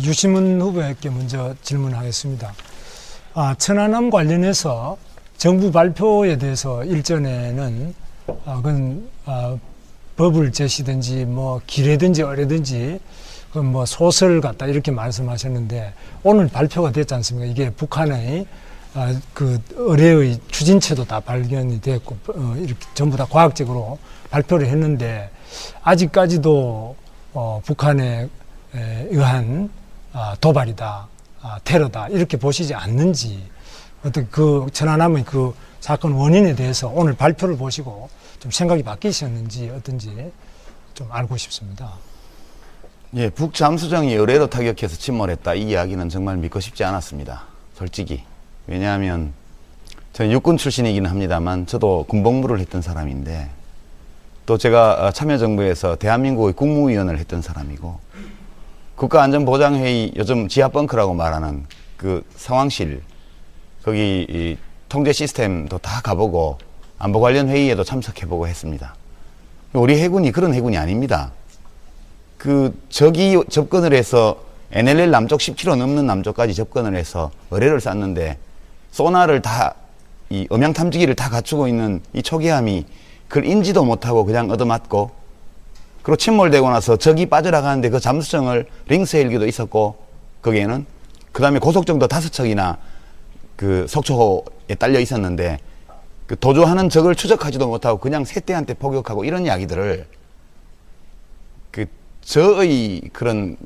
유시문 후보에게 먼저 질문하겠습니다. 천안함 관련해서 정부 발표에 대해서 일전에는 법을 제시든지 뭐 기례든지 어뢰든지 뭐 소설 같다 이렇게 말씀하셨는데 오늘 발표가 됐지 않습니까? 이게 북한의 그 의뢰의 추진체도 다 발견이 됐고 이렇게 전부 다 과학적으로 발표를 했는데 아직까지도 북한에 의한 도발이다, 테러다 이렇게 보시지 않는지 어떤 그 천안함의 그 사건 원인에 대해서 오늘 발표를 보시고 좀 생각이 바뀌셨는지 어떤지 좀 알고 싶습니다. 예, 북잠수정이 의뢰로 타격해서 침몰했다 이 이야기는 정말 믿고 싶지 않았습니다. 솔직히. 왜냐하면 저는 육군 출신이기는 합니다만 저도 군복무를 했던 사람인데 또 제가 참여정부에서 대한민국의 국무위원을 했던 사람이고 국가안전보장회의 요즘 지하벙커라고 말하는 그 상황실 거기 이 통제 시스템도 다 가보고 안보 관련 회의에도 참석해보고 했습니다. 우리 해군이 그런 해군이 아닙니다. 그 적이 접근을 해서 NLL 남쪽 10km 넘는 남쪽까지 접근을 해서 의뢰를 쐈는데 소나를 다 이 음향 탐지기를 다 갖추고 있는 이 초기함이 그걸 인지도 못하고 그냥 얻어맞고 그리고 침몰되고 나서 적이 빠져나가는데 그 잠수정을 링스 헬기도 있었고 거기에는 그 다음에 고속정도 5척이나 그 속초호에 딸려 있었는데 그 도주하는 적을 추적하지도 못하고 그냥 새떼한테 포격하고 이런 이야기들을 그 저의 그런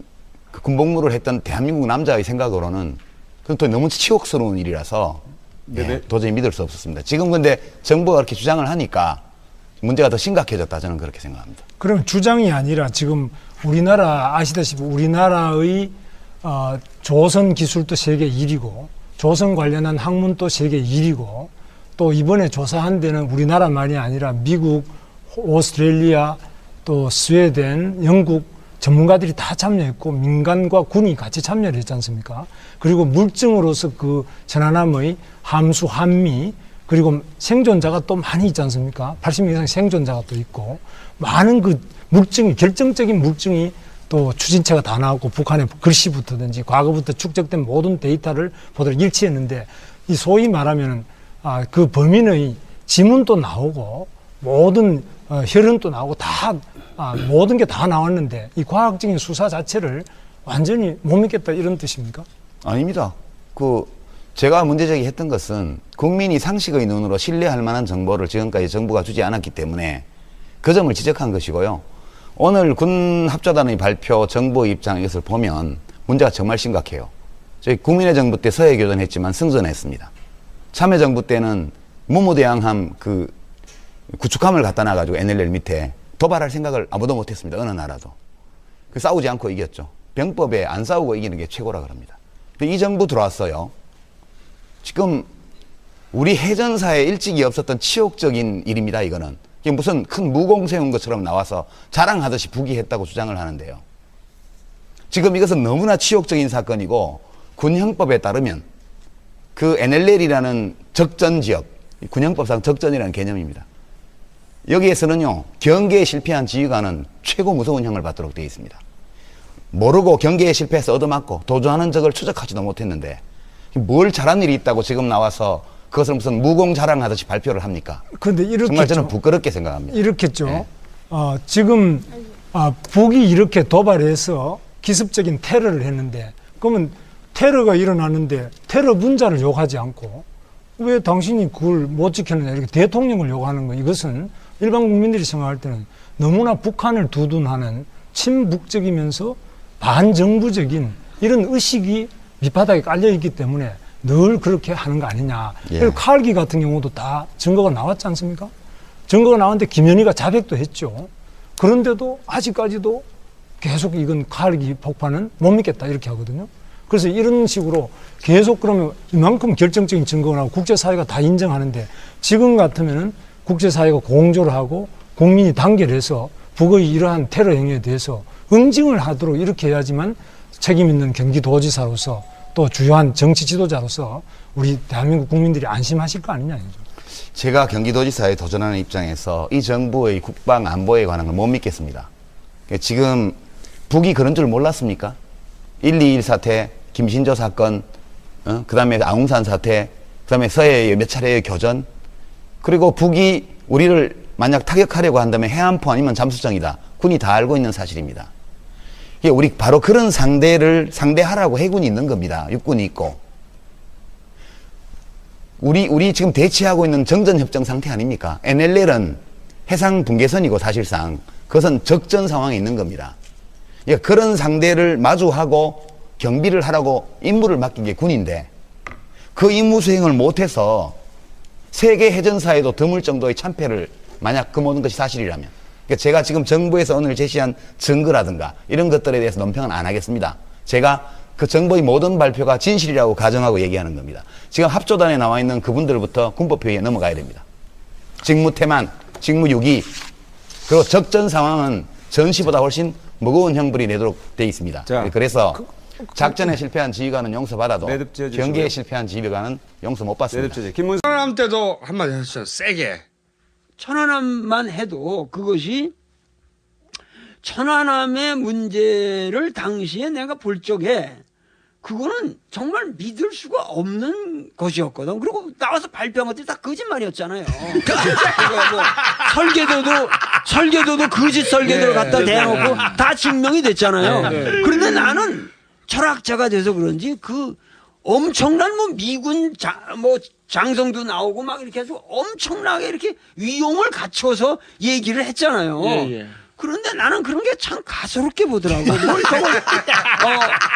그 군복무를 했던 대한민국 남자의 생각으로는 그건 또 너무 치욕스러운 일이라서 예, 도저히 믿을 수 없었습니다. 지금 근데 정부가 그렇게 주장을 하니까 문제가 더 심각해졌다 저는 그렇게 생각합니다. 그럼 주장이 아니라 지금 우리나라 아시다시피 우리나라의 조선 기술도 세계 1위고 조선 관련한 학문도 세계 1위고 또 이번에 조사한 데는 우리나라만이 아니라 미국, 오스트레일리아, 또 스웨덴, 영국 전문가들이 다 참여했고 민간과 군이 같이 참여를 했지 않습니까? 그리고 물증으로서 그 천안함의 함수, 한미 그리고 생존자가 또 많이 있지 않습니까? 80명 이상 생존자가 또 있고 많은 그 물증이 결정적인 물증이 또 추진체가 다 나왔고 북한의 글씨부터든지 과거부터 축적된 모든 데이터를 보도록 일치했는데 이 소위 말하면 그 범인의 지문도 나오고 모든 혈흔도 나오고 다 모든 게 다 나왔는데 이 과학적인 수사 자체를 완전히 못 믿겠다 이런 뜻입니까? 아닙니다. 제가 문제제기했던 것은 국민이 상식의 눈으로 신뢰할 만한 정보를 지금까지 정부가 주지 않았기 때문에 그 점을 지적한 것이고요. 오늘 군 합자단의 발표, 정부의 입장 이것을 보면 문제가 정말 심각해요. 저희 국민의 정부 때 서해교전했지만 승전했습니다. 참여정부 때는 무무대항함 그 구축함을 갖다 놔가지고 NLL 밑에 도발할 생각을 아무도 못했습니다. 어느 나라도. 싸우지 않고 이겼죠. 병법에 안 싸우고 이기는 게 최고라 그럽니다. 근데 이 정부 들어왔어요. 지금 우리 해전사에 일찍이 없었던 치욕적인 일입니다. 이거는. 이게 무슨 큰 무공 세운 것처럼 나와서 자랑하듯이 부기했다고 주장을 하는데요. 지금 이것은 너무나 치욕적인 사건이고 군형법에 따르면 그 NLL이라는 적전지역, 군형법상 적전이라는 개념입니다. 여기에서는요, 경계에 실패한 지휘관은 최고 무서운 형을 받도록 되어 있습니다. 모르고 경계에 실패해서 얻어맞고 도주하는 적을 추적하지도 못했는데 뭘 잘한 일이 있다고 지금 나와서 그것을 무슨 무공 자랑하듯이 발표를 합니까? 그런데 이렇게 정말 저는 부끄럽게 생각합니다. 이렇겠죠. 네. 지금 북이 이렇게 도발해서 기습적인 테러를 했는데 그러면 테러가 일어났는데 테러 분자를 욕하지 않고 왜 당신이 그걸 못 지켰느냐 이렇게 대통령을 욕하는 거 이것은 일반 국민들이 생각할 때는 너무나 북한을 두둔하는 친북적이면서 반정부적인 이런 의식이 밑바닥에 깔려있기 때문에 늘 그렇게 하는 거 아니냐. 예. 그리고 칼기 같은 경우도 다 증거가 나왔지 않습니까? 증거가 나왔는데 김현희가 자백도 했죠. 그런데도 아직까지도 계속 이건 칼기 폭파는 못 믿겠다 이렇게 하거든요. 그래서 이런 식으로 계속 그러면 이만큼 결정적인 증거가 나오고 국제사회가 다 인정하는데 지금 같으면은 국제사회가 공조를 하고 국민이 단결해서 북의 이러한 테러 행위에 대해서 응징을 하도록 이렇게 해야지만 책임 있는 경기도지사로서 또 주요한 정치 지도자로서 우리 대한민국 국민들이 안심하실 거 아니냐. 제가 경기도지사에 도전하는 입장에서 이 정부의 국방 안보에 관한 걸 못 믿겠습니다. 지금 북이 그런 줄 몰랐습니까? 1.21 사태, 김신조 사건, 그 다음에 아웅산 사태, 그 다음에 서해의 몇 차례의 교전, 그리고 북이 우리를 만약 타격하려고 한다면 해안포 아니면 잠수정이다. 군이 다 알고 있는 사실입니다. 이게 우리 바로 그런 상대를 상대하라고 해군이 있는 겁니다. 육군이 있고. 우리 지금 대치하고 있는 정전협정 상태 아닙니까? NLL은 해상 분계선이고 사실상 그것은 적전 상황에 있는 겁니다. 그러니까 그런 상대를 마주하고 경비를 하라고 임무를 맡긴 게 군인데 그 임무 수행을 못해서 세계 해전사에도 드물 정도의 참패를 만약 그 모든 것이 사실이라면, 그러니까 제가 지금 정부에서 오늘 제시한 증거라든가 이런 것들에 대해서 논평은 안 하겠습니다. 제가 그 정부의 모든 발표가 진실이라고 가정하고 얘기하는 겁니다. 지금 합조단에 나와 있는 그분들부터 군법회의에 넘어가야 됩니다. 직무태만, 직무유기, 그리고 적전 상황은 전시보다 훨씬 무거운 형벌이 내도록 되어 있습니다. 자, 그래서 작전에 실패한 지휘관은 용서받아도 매듭 지어주시고요. 경기에 실패한 지휘관은 용서 못 받습니다. 김문수 천안함 때도 한마디 하셨죠. 세게. 천안함만 해도 그것이 천안함의 문제를 당시에 내가 볼 적에 그거는 정말 믿을 수가 없는 것이었거든. 그리고 나와서 발표한 것들이 다 거짓말이었잖아요. 그러니까 뭐 설계도도 거짓 설계도를 갖다 대놓고 다 증명이 됐잖아요. 그런데 나는 철학자가 돼서 그런지 그 엄청난 뭐 미군 장성도 나오고 막 이렇게 해서 엄청나게 이렇게 위용을 갖춰서 얘기를 했잖아요. 그런데 나는 그런 게 참 가소롭게 보더라고. 뭘 저걸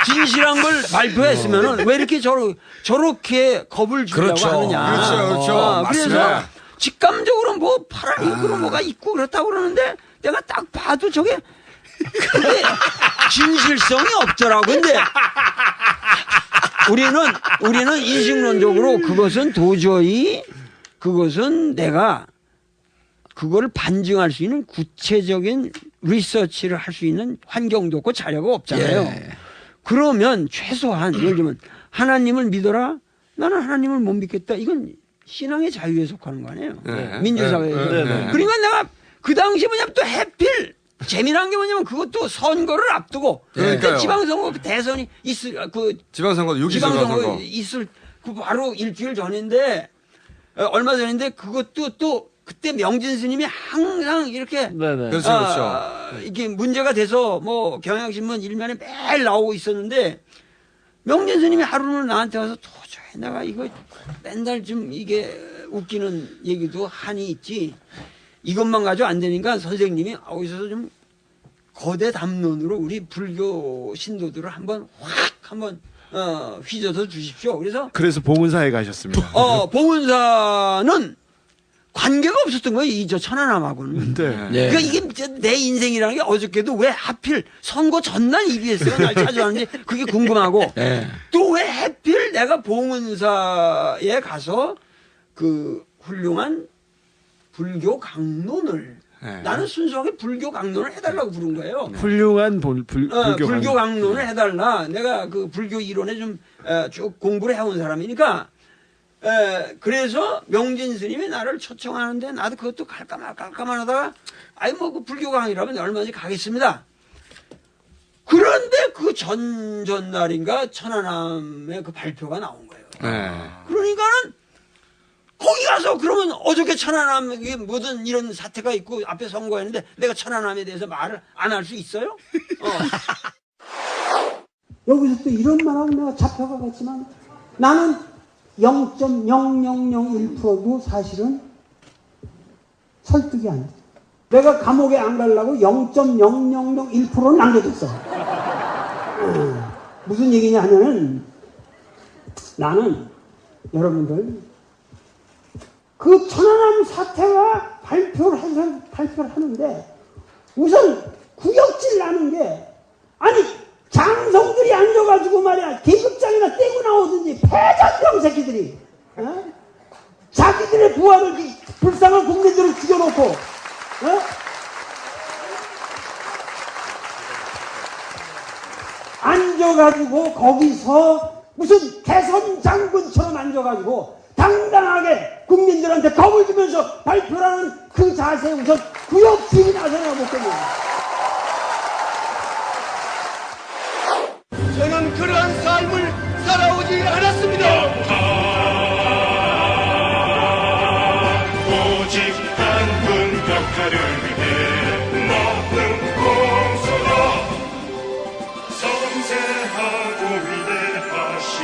진실한 걸 발표했으면은 왜 이렇게 저렇게 겁을 주려고 하느냐. 그렇죠. 그래서 맞습니다. 직감적으로 뭐 파란색으로 뭐가 있고 그렇다고 그러는데 내가 딱 봐도 저게 그게 진실성이 없더라고. 근데 우리는 인식론적으로 그것은 도저히 그것은 내가 그걸 반증할 수 있는 구체적인 리서치를 할 수 있는 환경도 없고 자료가 없잖아요. 그러면 최소한 예를 들면 하나님을 믿어라. 나는 하나님을 못 믿겠다. 이건 신앙의 자유에 속하는 거 아니에요. 민주사회에서. 그러니까 내가 그 당시 뭐냐면 또 해필 재미난 게 뭐냐면 그것도 선거를 앞두고 그러니까요. 지방선거 대선이 지방선거도 6.27 선거. 있을 그 바로 일주일 전인데 얼마 전인데 그것도 또 그때 명진 스님이 항상 이렇게 그렇죠. 이게 문제가 돼서 뭐 경향신문 일면에 매일 나오고 있었는데 명진 스님이 하루는 나한테 와서 도저히 내가 이거 맨날 좀 이게 웃기는 얘기도 한이 있지 이것만 가지고 안 되니까 선생님이 어디서 좀 거대 담론으로 우리 불교 신도들을 한번 휘저어 주십시오. 그래서 봉은사에 가셨습니다. 봉은사는 관계가 없었던 거예요. 저 천안함하고는. 그러니까 이게 내 인생이라는 게 어저께도 왜 하필 선거 전날 EBS가 날 찾아왔는지 그게 궁금하고 또 왜 하필 내가 봉은사에 가서 그 훌륭한 불교 강론을 나는 순수하게 불교 강론을 해달라고 부른 거예요. 훌륭한 불교 강론을 해달라. 내가 그 불교 이론에 좀 쭉 공부를 해온 사람이니까 그래서 명진 스님이 나를 초청하는데 나도 그것도 갈까 하다가 아이 뭐 그 불교 강의라면 얼마든지 가겠습니다. 그런데 그 전날인가 천안함의 그 발표가 나온 거예요. 그러니까는 거기 가서 그러면 어저께 천안함에 모든 이런 사태가 있고 앞에 선거했는데 내가 천안함에 대해서 말을 안 할 수 있어요? 여기서 또 이런 말하고 내가 잡혀가겠지만 나는 0.0001%도 사실은 설득이 안 돼. 내가 감옥에 안 가려고 0.0001%는 남겨뒀어. 무슨 얘기냐 하면은 나는 여러분들 그 천안함 사태가 발표를 하는데 우선 구역질 나는 게 아니 장성들이 앉아가지고 말이야 계급장이나 떼고 나오든지 패잔병 새끼들이 자기들의 부하를 불쌍한 국민들을 죽여놓고 앉아가지고 거기서 무슨 대선 장군처럼 앉아가지고 당당하게 국민들한테 겁을 주면서 발표라는 그 자세에 우선 구역질이 나서야 못 겠네요. 그런 삶을 살아오지 않았습니다. 오직 한분 벽화를 위해 먹는 공소라 섬세하고 위대하신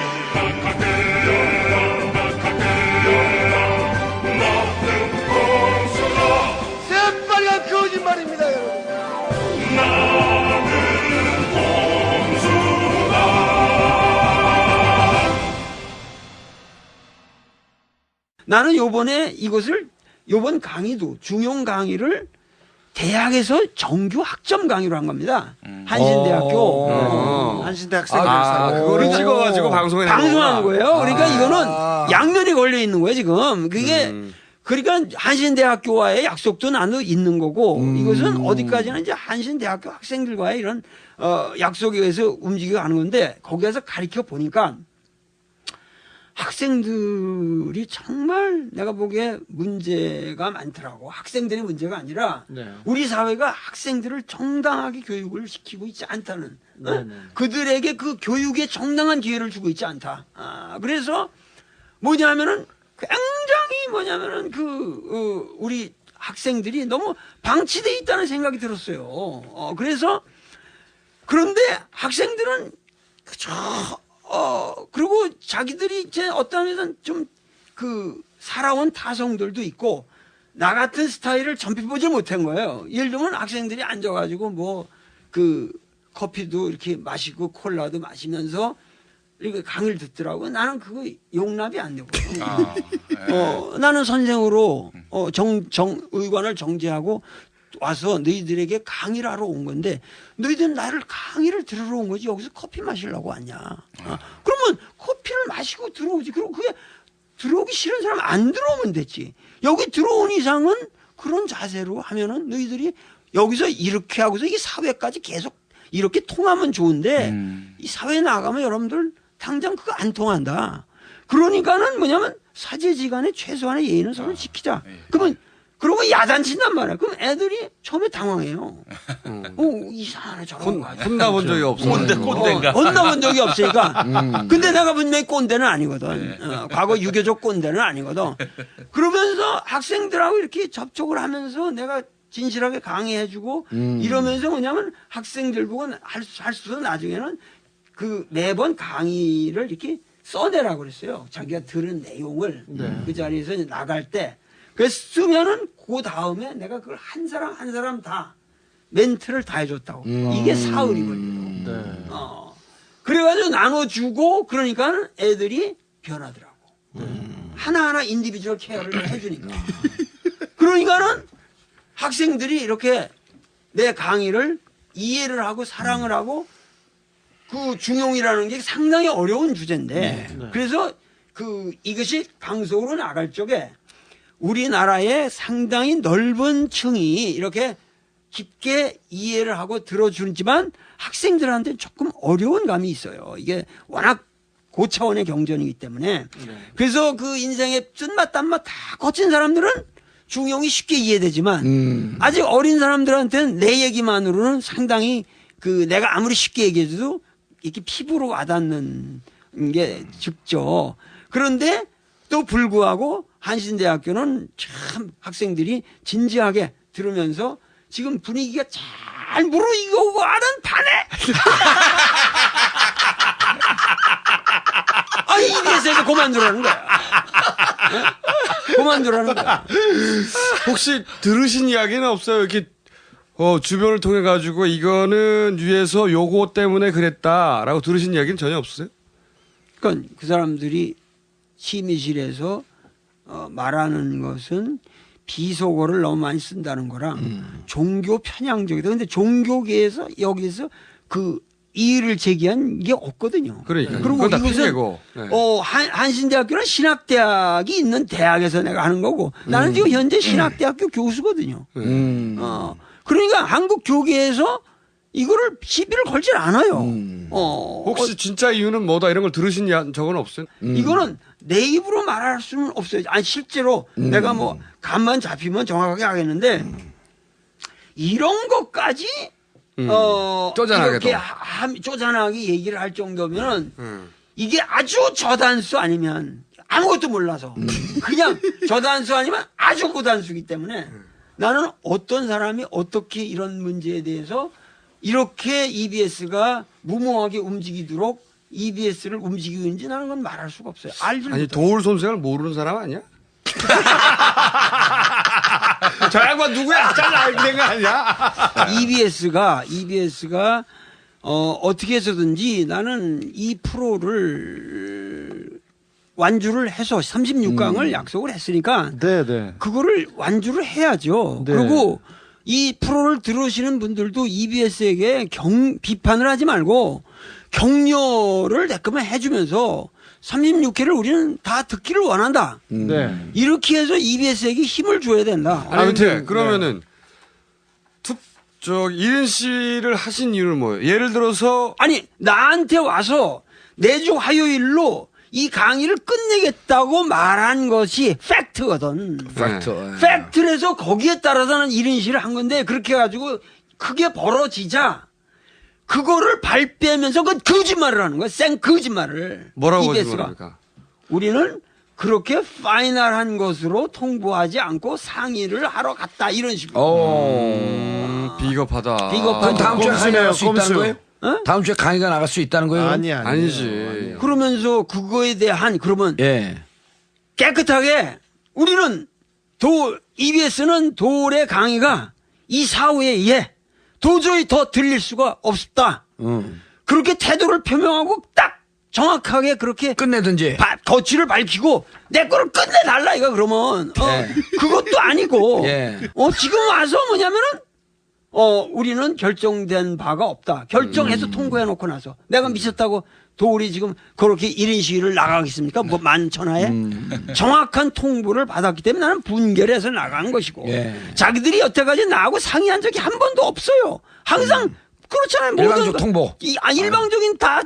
먹는 공소라 새빨간 거짓말입니다, 여러분. 나는 요번에 요번 강의도 중용 강의를 대학에서 정규 학점 강의로 한 겁니다. 한신대학교. 한신대 학생들 그거를 찍어가지고 방송에 방송하는 거예요. 그러니까 이거는 양면이 걸려 있는 거예요, 지금. 그게 그러니까 한신대학교와의 약속도 나도 있는 거고 이것은 어디까지나 이제 한신대학교 학생들과의 이런 약속에 의해서 움직여 가는 건데 거기에서 가르쳐 보니까 학생들이 정말 내가 보기에 문제가 많더라고. 학생들이 문제가 아니라 우리 사회가 학생들을 정당하게 교육을 시키고 있지 않다는 그들에게 그 교육에 정당한 기회를 주고 있지 않다. 그래서 뭐냐면은 굉장히 뭐냐면은 우리 학생들이 너무 방치돼 있다는 생각이 들었어요. 그래서 그런데 학생들은 그리고 자기들이 이제 어떤 면에서는 좀 살아온 타성들도 있고 나 같은 스타일을 전피 보지 못한 거예요. 예를 들면 학생들이 앉아가지고 커피도 이렇게 마시고 콜라도 마시면서 이렇게 강의를 듣더라고요. 나는 그거 용납이 안 되고. 나는 선생으로 의관을 정지하고 와서 너희들에게 강의를 하러 온 건데 너희들은 나를 강의를 들으러 온 거지 여기서 커피 마시려고 왔냐. 그러면 커피를 마시고 들어오지. 그리고 그게 들어오기 싫은 사람 안 들어오면 됐지. 여기 들어온 이상은 그런 자세로 하면은 너희들이 여기서 이렇게 하고서 이 사회까지 계속 이렇게 통하면 좋은데 이 사회에 나가면 여러분들 당장 그거 안 통한다. 그러니까는 뭐냐면 사제지간에 최소한의 예의는 서로 지키자. 그러면 야단친단 말이야. 그럼 애들이 처음에 당황해요. 이상하네, 저런 거. 혼나본 적이 없어. 꼰대인가? 혼나본 적이 없으니까. 근데 내가 분명히 꼰대는 아니거든. 과거 유교적 꼰대는 아니거든. 그러면서 학생들하고 이렇게 접촉을 하면서 내가 진실하게 강의해주고 이러면서 뭐냐면 학생들 보고 할 수도 나중에는 매번 강의를 이렇게 써내라고 그랬어요. 자기가 들은 내용을 그 자리에서 나갈 때. 그래서 쓰면은 그 다음에 내가 그걸 한 사람 다 멘트를 다 해줬다고. 이게 사흘이거든요. 그래가지고 나눠주고 그러니까 애들이 변하더라고. 하나하나 인디비주얼 케어를 해주니까. 그러니까는 학생들이 이렇게 내 강의를 이해를 하고 사랑을 하고 중용이라는 게 상당히 어려운 주제인데 그래서 이것이 방송으로 나갈 적에 우리나라의 상당히 넓은 층이 이렇게 깊게 이해를 하고 들어주지만 학생들한테 조금 어려운 감이 있어요. 이게 워낙 고차원의 경전이기 때문에. 그래서 인생의 쓴맛 단맛 다 거친 사람들은 중용이 쉽게 이해되지만 아직 어린 사람들한테는 내 얘기만으로는 상당히 내가 아무리 쉽게 얘기해도 이렇게 피부로 와닿는 게 적죠. 그런데 또 불구하고 한신대학교는 참 학생들이 진지하게 들으면서 지금 분위기가 잘 무르익어오고 하는 판에 이래서 그만두라는 거야. 그만두라는 거야. 혹시 들으신 이야기는 없어요? 이렇게 주변을 통해 가지고 이거는 위에서 요거 때문에 그랬다라고 들으신 이야기는 전혀 없으세요? 그러니까 그 사람들이 심의실에서 말하는 것은 비속어를 너무 많이 쓴다는 거랑 종교 편향적이다. 근데 종교계에서 여기서 이의를 제기한 게 없거든요. 그러니까. 그리고 이것은 네. 한신대학교는 신학대학이 있는 대학에서 내가 하는 거고 나는 지금 현재 신학대학교 교수거든요. 그러니까 한국 교계에서 이거를 시비를 걸질 않아요. 혹시 진짜 이유는 뭐다 이런 걸 들으신 적은 없어요? 이거는 내 입으로 말할 수는 없어요. 아니 실제로 내가 감만 잡히면 정확하게 하겠는데 이런 것까지 쪼잔하게도. 이렇게 쪼잔하게 얘기를 할 정도면 이게 아주 저단수 아니면 아무것도 몰라서 그냥 저단수 아니면 아주 고단수이기 때문에 나는 어떤 사람이 어떻게 이런 문제에 대해서 이렇게 EBS가 무모하게 움직이도록 EBS를 움직이고 있는지 나는 건 말할 수가 없어요. 알지 아니 도울 손색을 모르는 사람 아니야? 저 양반 누구야? 잘 알게 된 거 아니야? EBS가 어떻게 해서든지 나는 이 프로를 완주를 해서 36강을 약속을 했으니까 네, 네. 그거를 완주를 해야죠. 네. 그리고 이 프로를 들으시는 분들도 EBS에게 비판을 하지 말고 격려를 대끔을 해주면서 36회를 우리는 다 듣기를 원한다. 네. 이렇게 해서 EBS에게 힘을 줘야 된다. 아니 근데 그러면은 이른 씨를 하신 이유는 뭐예요? 예를 들어서 아니 나한테 와서 내주 화요일로 이 강의를 끝내겠다고 말한 것이 팩트거든. 팩트라서 거기에 따라서는 이른 씨를 한 건데 그렇게 해가지고 크게 벌어지자 그거를 발빼면서 그 거짓말을 하는 거야. 생 거짓말을. 뭐라고 EBS 가. 거짓말합니까? 우리는 그렇게 파이널한 것으로 통보하지 않고 상의를 하러 갔다 이런 식으로. 비겁하다. 비겁하다. 그럼 다음 주에 강의 나갈 수 있다는 거예요? 어? 다음 주에 강의가 나갈 수 있다는 거예요? 아니지. 그러면서 그거에 대한 그러면 예. 깨끗하게 우리는 EBS는 도울의 강의가 이 사후에 의해 도저히 더 들릴 수가 없다. 그렇게 태도를 표명하고 딱 정확하게 그렇게 끝내든지. 거취를 밝히고 내 거를 끝내달라 이거 그러면 그것도 아니고 예. 지금 와서 뭐냐면은 우리는 결정된 바가 없다. 결정해서 통보해놓고 나서 내가 미쳤다고 도울이 지금 그렇게 1인 시위를 나가겠습니까? 뭐 만천하에 정확한 통보를 받았기 때문에 나는 분결해서 나간 것이고 예. 자기들이 여태까지 나하고 상의한 적이 한 번도 없어요. 항상 그렇잖아요. 일방적 통보. 일방적인 다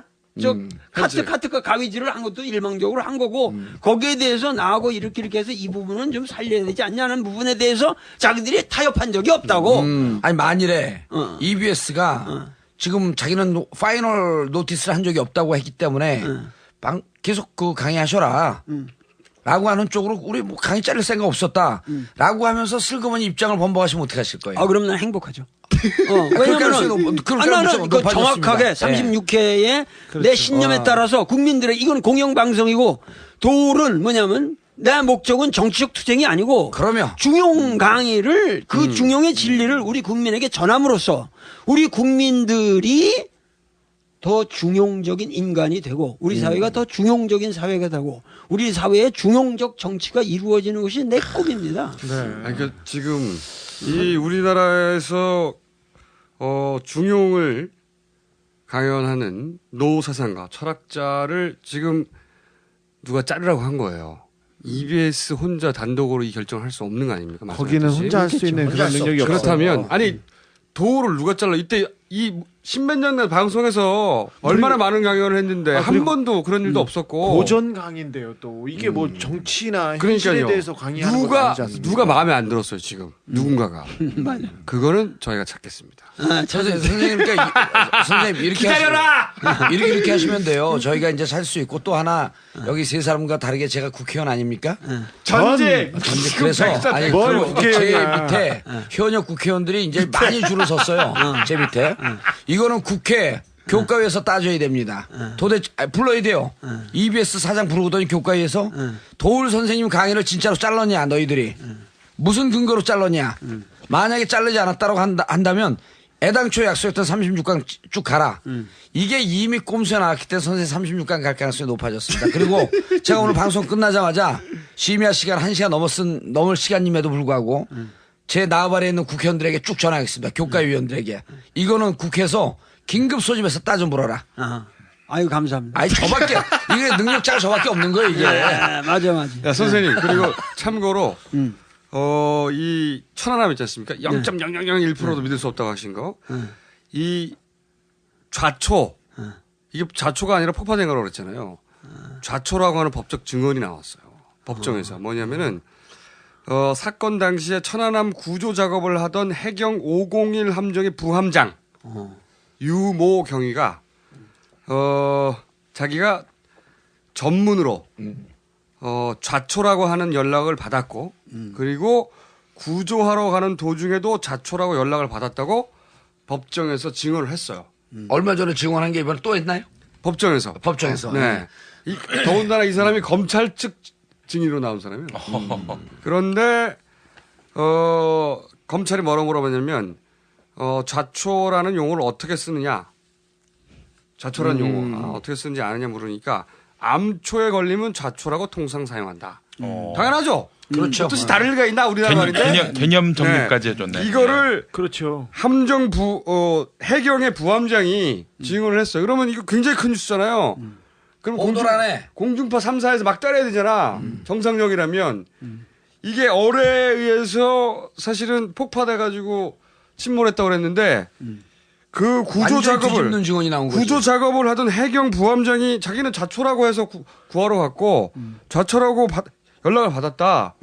카트 가위질을 한 것도 일방적으로 한 거고 거기에 대해서 나하고 이렇게 해서 이 부분은 좀 살려야 되지 않냐는 부분에 대해서 자기들이 타협한 적이 없다고. 아니 만일에 EBS가 지금 자기는 파이널 노티스를 한 적이 없다고 했기 때문에 계속 그 강의하셔라. 라고 하는 쪽으로 우리 뭐 강의 자를 생각 없었다. 라고 하면서 슬그머니 입장을 번복하시면 어떻게 하실 거예요? 그럼 난 행복하죠. 왜냐면 나는 그 정확하게 36회에 내 신념에 따라서 국민들의 이건 공영방송이고 도울은 뭐냐면 내 목적은 정치적 투쟁이 아니고 그러면 중용 강의를 그 중용의 진리를 우리 국민에게 전함으로써 우리 국민들이 더 중용적인 인간이 되고 우리 사회가 더 중용적인 사회가 되고 우리 사회의 중용적 정치가 이루어지는 것이 내 꿈입니다. 아니, 그러니까 지금 이 우리나라에서 중용을 강연하는 노 사상가 철학자를 지금 누가 자르라고 한 거예요. EBS 혼자 단독으로 이 결정을 할 수 없는 거 아닙니까? 거기는 말씀하셨듯이. 혼자 할 수 있는 그런 능력이 없어요. 그렇다면 아니 도우를 누가 잘라 이때 이 십몇 년간 방송에서 얼마나 많은 강연을 했는데 한 번도 그런 일도 없었고 고전 강의인데요. 또 이게 뭐 정치나 현실에 그러니까요. 대해서 강의하는 거 아니지 않습니까? 누가 마음에 안 들었어요 지금 누군가가 그거는 저희가 찾겠습니다. 선생님 이렇게 이렇게 하시면 돼요. 저희가 이제 살 수 있고 또 하나 여기 세 사람과 다르게 제가 국회의원 아닙니까? 전제 그래서 아니 뭘 제 국회의원이야. 밑에 현역 국회의원들이 이제 많이 줄을 섰어요. 제 밑에 이거는 국회 교과위에서 따져야 됩니다. 도대체 불러야 돼요. EBS 사장 부르고더니 교과위에서 도울 선생님 강의를 진짜로 잘랐냐 너희들이 무슨 근거로 잘랐냐. 만약에 자르지 않았다고 한다면 애당초 약속했던 36강 쭉 가라. 이게 이미 꼼수에 나왔기 때문에 선생님 36강 갈 가능성이 높아졌습니다. 그리고 제가 오늘 방송 끝나자마자 심야 시간 1시간 넘을 시간임에도 불구하고 제 나발에 있는 국회의원들에게 쭉 전화하겠습니다. 교과위원들에게. 이거는 국회에서 긴급 소집해서 따져 물어라. 아유 감사합니다. 아니 저밖에 이게 능력자가 저밖에 없는 거예요 이게. 맞아. 야 선생님 그리고 참고로 이 천안함 있지 않습니까? 0.0001%도 믿을 수 없다고 하신 거. 이 좌초 이게 좌초가 아니라 폭파된 거라고 그랬잖아요. 좌초라고 하는 법적 증언이 나왔어요. 법정에서 뭐냐면은 사건 당시에 천안함 구조 작업을 하던 해경 501 함정의 부함장 유모경위가 자기가 전문으로 좌초라고 하는 연락을 받았고 그리고 구조하러 가는 도중에도 좌초라고 연락을 받았다고 법정에서 증언을 했어요. 얼마 전에 증언한 게 이번에 또 했나요? 법정에서. 법정에서. 네. 더군다나 이 사람이 검찰 측 증인으로 나온 사람이에요. 그런데 검찰이 뭐라고 물어봤냐면 좌초라는 용어를 어떻게 쓰느냐. 좌초라는 용어 어떻게 쓰는지 아느냐 물으니까 암초에 걸리면 좌초라고 통상 사용한다. 당연하죠. 그렇죠. 뜻이 다를 리가 있나 우리나라 말인데. 개념 정리까지 해줬네. 이거를 그렇죠. 함정 해경의 부함장이 증언을 했어요. 그러면 이거 굉장히 큰 뉴스잖아요. 그럼 오도라네. 공중파 3사에서 막 따라야 되잖아. 정상적이라면. 이게 어뢰에 의해서 사실은 폭파돼가지고 침몰했다고 그랬는데 그 구조 작업을 증언이 나온 거죠. 구조 작업을 하던 해경 부함장이 자기는 좌초라고 해서 구하러 갔고 좌초라고 연락을 받았다.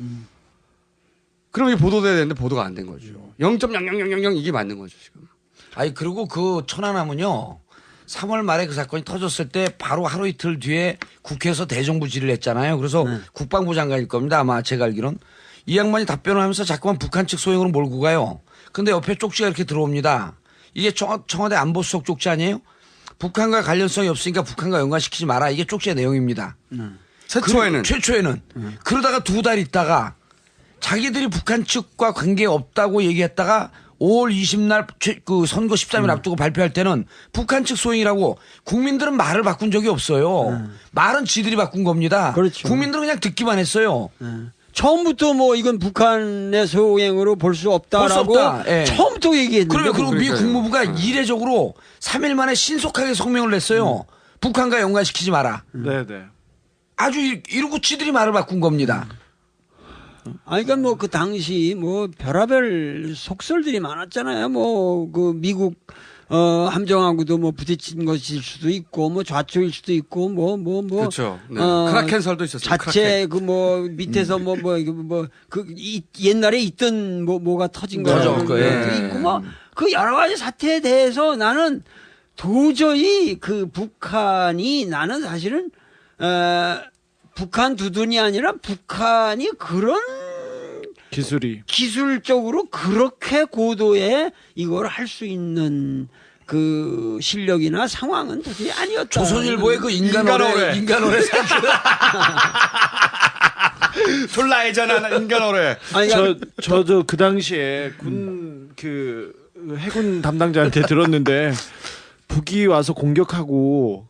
그럼 이게 보도돼야 되는데 보도가 안 된 거죠. 0.0000 이게 맞는 거죠 지금. 아니 그리고 그 천안함은요. 3월 말에 그 사건이 터졌을 때 바로 하루 이틀 뒤에 국회에서 대정부 질의를 했잖아요. 그래서 국방부 장관일 겁니다. 아마 제가 알기론. 이 양반이 답변을 하면서 자꾸만 북한 측 소행으로 몰고 가요. 근데 옆에 쪽지가 이렇게 들어옵니다. 이게 청와대 안보수석 쪽지 아니에요? 북한과 관련성이 없으니까 북한과 연관시키지 마라. 이게 쪽지의 내용입니다. 최초에는. 그러다가 2달 있다가 자기들이 북한 측과 관계 없다고 얘기했다가 5월 20날 그 선거 13일 앞두고 발표할 때는 북한 측 소행이라고 국민들은 말을 바꾼 적이 없어요. 말은 지들이 바꾼 겁니다. 그렇죠. 국민들은 그냥 듣기만 했어요. 처음부터 뭐 이건 북한의 소행으로 볼 수 없다라고 예. 처음부터 얘기했는데. 그리고 미 국무부가 이례적으로 3일 만에 신속하게 성명을 냈어요. 북한과 연관시키지 마라. 네네. 아주 이러고 지들이 말을 바꾼 겁니다. 아니, 그러니까 뭐 그 당시 뭐 별하별 속설들이 많았잖아요. 뭐 그 미국 함정하고도 뭐 부딪힌 것일 수도 있고 뭐 좌초일 수도 있고 뭐 그렇죠. 네. 크라켄설도 있었어요. 자체 그 뭐 밑에서 그 옛날에 있던 뭐가 터진 거라고 있고 뭐 그 여러 가지 사태에 대해서 나는 도저히 그 북한이 나는 사실은 북한 두둔이 아니라 북한이 그런 기술적으로 그렇게 고도의 이걸 할 수 있는 그 실력이나 상황은 도저히 아니었다. 조선일보의 그 인간어뢰 졸라해잖아 인간어뢰. 저 그 당시에 해군 담당자한테 들었는데 북이 와서 공격하고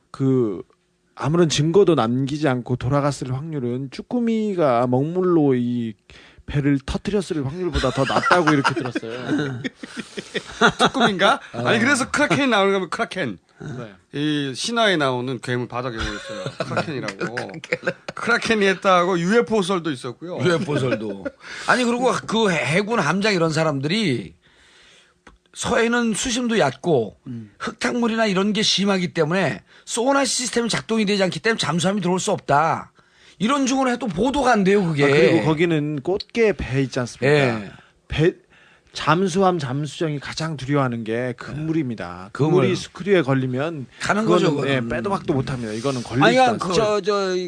아무런 증거도 남기지 않고 돌아갔을 확률은 쭈꾸미가 먹물로 이 배를 터뜨렸을 확률보다 더 낮다고 이렇게 들었어요. 쭈꾸미인가? 아니 그래서 크라켄 나오는 거면 크라켄. 네. 이 신화에 나오는 괴물 바닥에 있어요. 크라켄이라고. 크라켄이 했다고 UFO설도 있었고요. UFO설도. 아니 그리고 그 해군 함장 이런 사람들이 서해는 수심도 얕고 흙탕물이나 이런 게 심하기 때문에 소나 시스템이 작동이 되지 않기 때문에 잠수함이 들어올 수 없다. 이런 증언을 해도 보도가 안 돼요, 그게. 그리고 거기는 꽃게 배 있지 않습니까? 예. 잠수함 잠수정이 가장 두려워하는 게 그물입니다. 그물이 스크류에 걸리면 가는 거죠. 빼도 박도 못합니다. 이거는 걸리지도 아니, 않습니다.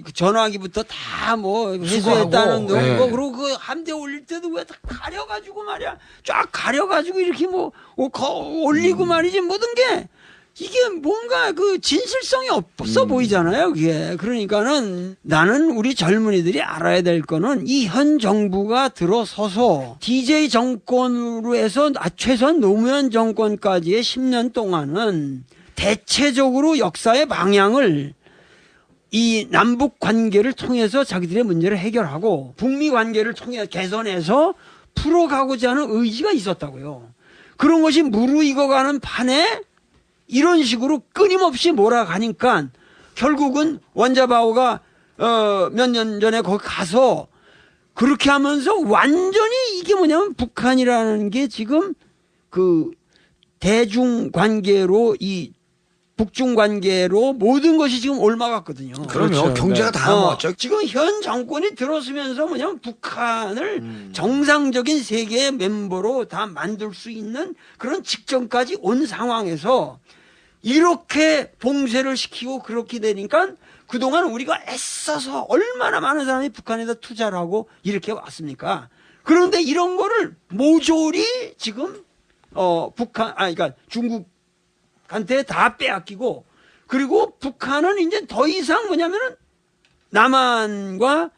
그 전화기부터 다 뭐 회수했다는 거 그리고 그 함대 올릴 때도 왜 다 가려가지고 말이야 쫙 가려가지고 이렇게 올리고 말이지 모든 게 이게 뭔가 그 진실성이 없어 보이잖아요, 그게. 그러니까는 나는 우리 젊은이들이 알아야 될 거는 이 현 정부가 들어서서 DJ 정권으로 해서 최소한 노무현 정권까지의 10년 동안은 대체적으로 역사의 방향을 이 남북 관계를 통해서 자기들의 문제를 해결하고 북미 관계를 통해 개선해서 풀어가고자 하는 의지가 있었다고요. 그런 것이 무르익어가는 판에 이런 식으로 끊임없이 몰아가니까 결국은 원자바오가 몇 년 전에 거기 가서 그렇게 하면서 완전히 이게 뭐냐면 북한이라는 게 지금 그 대중 관계로 이 북중 관계로 모든 것이 지금 옮아갔거든요. 그럼요. 그렇죠. 경제가 네. 다 모았죠. 지금 현 정권이 들어서면서 뭐냐면 북한을 정상적인 세계의 멤버로 다 만들 수 있는 그런 직전까지 온 상황에서 이렇게 봉쇄를 시키고 그렇게 되니까 그동안 우리가 애써서 얼마나 많은 사람이 북한에다 투자를 하고 이렇게 왔습니까? 그런데 이런 거를 모조리 지금 그러니까 중국한테 다 빼앗기고 그리고 북한은 이제 더 이상 뭐냐면은 남한과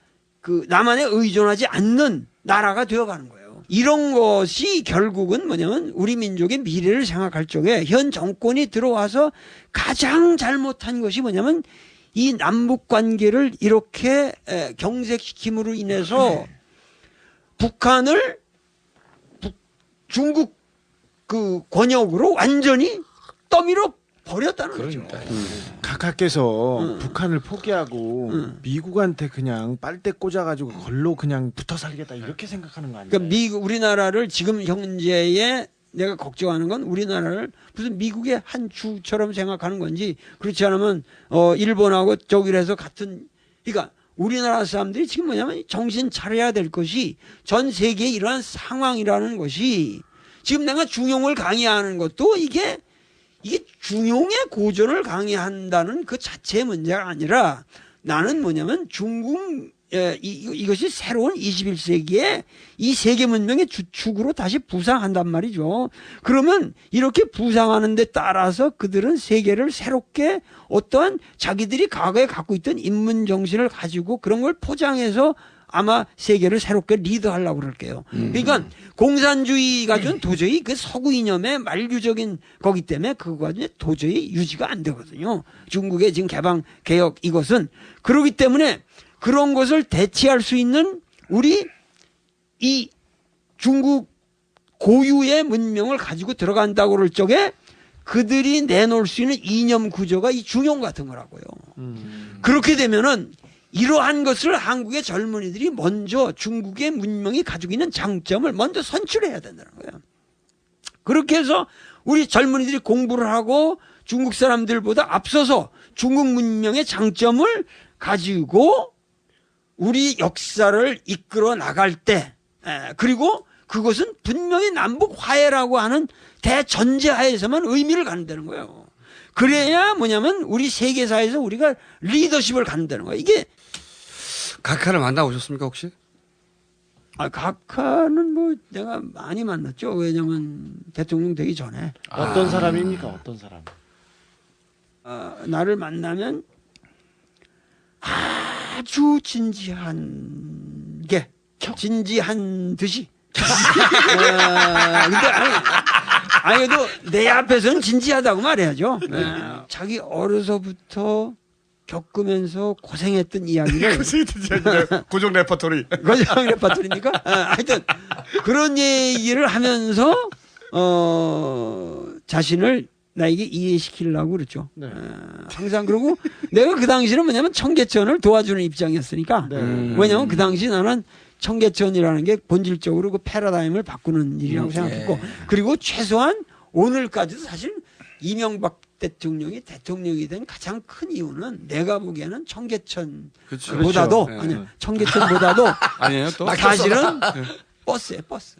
남한에 의존하지 않는 나라가 되어가는 거예요. 이런 것이 결국은 뭐냐면 우리 민족의 미래를 생각할 적에 현 정권이 들어와서 가장 잘못한 것이 뭐냐면 이 남북 관계를 이렇게 경색시킴으로 인해서 북한을 중국 그 권역으로 완전히 떠밀어 버렸다는 거죠. 각하께서 북한을 포기하고 미국한테 그냥 빨대 꽂아가지고 걸로 그냥 붙어 살겠다 이렇게 생각하는 거 아니에요? 그러니까 우리나라를 지금 현재에 내가 걱정하는 건 우리나라를 무슨 미국의 한 주처럼 생각하는 건지 그렇지 않으면 일본하고 저기에서 같은 그러니까 우리나라 사람들이 지금 뭐냐면 정신 차려야 될 것이 전 세계에 이러한 상황이라는 것이 지금 내가 중용을 강의하는 것도 이게 중용의 고전을 강의한다는 그 자체의 문제가 아니라 나는 뭐냐면 중국 이것이 새로운 21세기에 이 세계 문명의 주축으로 다시 부상한단 말이죠. 그러면 이렇게 부상하는 데 따라서 그들은 세계를 새롭게 어떠한 자기들이 과거에 갖고 있던 인문 정신을 가지고 그런 걸 포장해서 아마 세계를 새롭게 리드하려고 그럴게요. 그러니까 공산주의가 준 도저히 그 서구 이념의 만류적인 거기 때문에 그거가 도저히 유지가 안 되거든요. 중국의 지금 개방 개혁 이것은 그렇기 때문에 그런 것을 대체할 수 있는 우리 이 중국 고유의 문명을 가지고 들어간다고 그럴 적에 그들이 내놓을 수 있는 이념 구조가 이 중용 같은 거라고요. 그렇게 되면은 이러한 것을 한국의 젊은이들이 먼저 중국의 문명이 가지고 있는 장점을 먼저 선출해야 된다는 거예요. 그렇게 해서 우리 젊은이들이 공부를 하고 중국 사람들보다 앞서서 중국 문명의 장점을 가지고 우리 역사를 이끌어 나갈 때 그리고 그것은 분명히 남북 화해라고 하는 대전제하에서만 의미를 갖는다는 거예요. 그래야 뭐냐면 우리 세계사에서 우리가 리더십을 갖는다는 거예요. 이게 각하를 만나보셨습니까 혹시? 각하는 뭐 내가 많이 만났죠. 왜냐면 대통령 되기 전에. 어떤 사람입니까? 어떤 사람? 나를 만나면 아주 진지한 듯이. 근데 그래도 내 앞에서는 진지하다고 말해야죠. 자기 어려서부터 겪으면서 고생했던 이야기를. 고정 레퍼토리. 고정 레퍼토리니까. 하여튼 그런 얘기를 하면서 자신을 나에게 이해시키려고 그랬죠. 네. 항상 그러고 내가 그 당시는 뭐냐면 청계천을 도와주는 입장이었으니까. 왜냐면 그 당시 나는 청계천이라는 게 본질적으로 그 패러다임을 바꾸는 일이라고 생각했고 그리고 최소한 오늘까지도 사실 이명박 대통령이 대통령이 된 가장 큰 이유는 내가 보기에는 청계천보다도 그렇죠. 아니 청계천보다도 아니에요 또 사실은 버스예요 버스.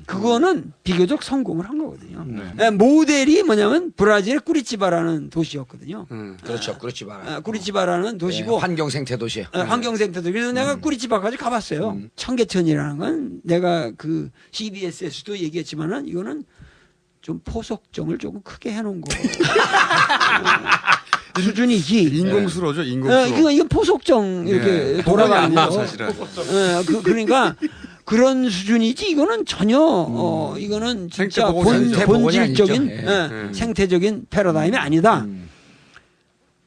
그거는 비교적 성공을 한 거거든요. 모델이 뭐냐면 브라질의 꾸리치바라는 도시였거든요. 그렇죠. 꾸리치바. 꾸리치바라는 도시고 환경 생태 도시. 환경 생태 도시. 그래서 내가 꾸리치바까지 가봤어요. 청계천이라는 건 내가 그 CBS에서도 얘기했지만은 이거는 좀 포석정을 조금 크게 해놓은 거. 수준이지. 인공수로죠, 인공수로. 이건 포석정 이렇게 돌아가는 거. 사실은. 그러니까 그런 수준이지 이거는 전혀 이거는 진짜 본질적인 생태적인 패러다임이 아니다.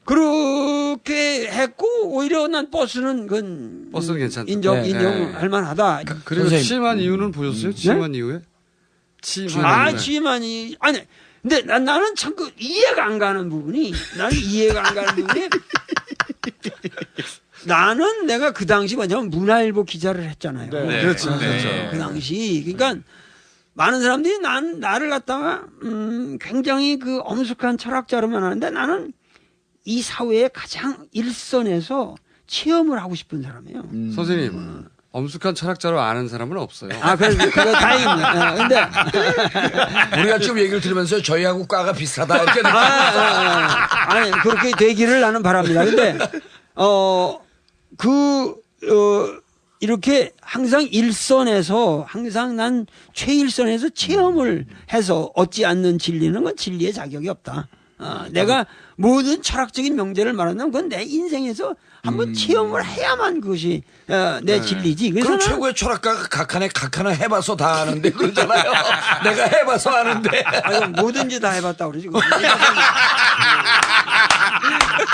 그렇게 했고 오히려 난 버스는 괜찮다. 인정할 만하다. 그리고 취임한 이유는 보셨어요? 취임한 이후에? 취임한이 아니 근데 나는 참 그 이해가 안 가는 부분이 나는 내가 그 당시 뭐냐면 문화일보 기자를 했잖아요. 그렇죠. 그 당시 그러니까 많은 사람들이 나를 갖다가 굉장히 그 엄숙한 철학자로만 하는데 나는 이 사회의 가장 일선에서 체험을 하고 싶은 사람이에요. 선생님, 엄숙한 철학자로 아는 사람은 없어요. 아, 그거 다행입니다. 근데 우리가 지금 얘기를 들으면서 저희하고 과가 비슷하다 이렇게 아니 그렇게 되기를 나는 바랍니다. 근데 이렇게 항상 일선에서 항상 난 최일선에서 체험을 해서 얻지 않는 진리는 건 진리의 자격이 없다. 내가 모든 철학적인 명제를 말한다면 그건 내 인생에서 한번 체험을 해야만 그것이 내 진리지. 그래서 그럼 최고의 철학가가 각하나 해봐서 다 아는데 그러잖아요. 내가 해봐서 아는데. 아니, 뭐든지 다 해봤다 그러지.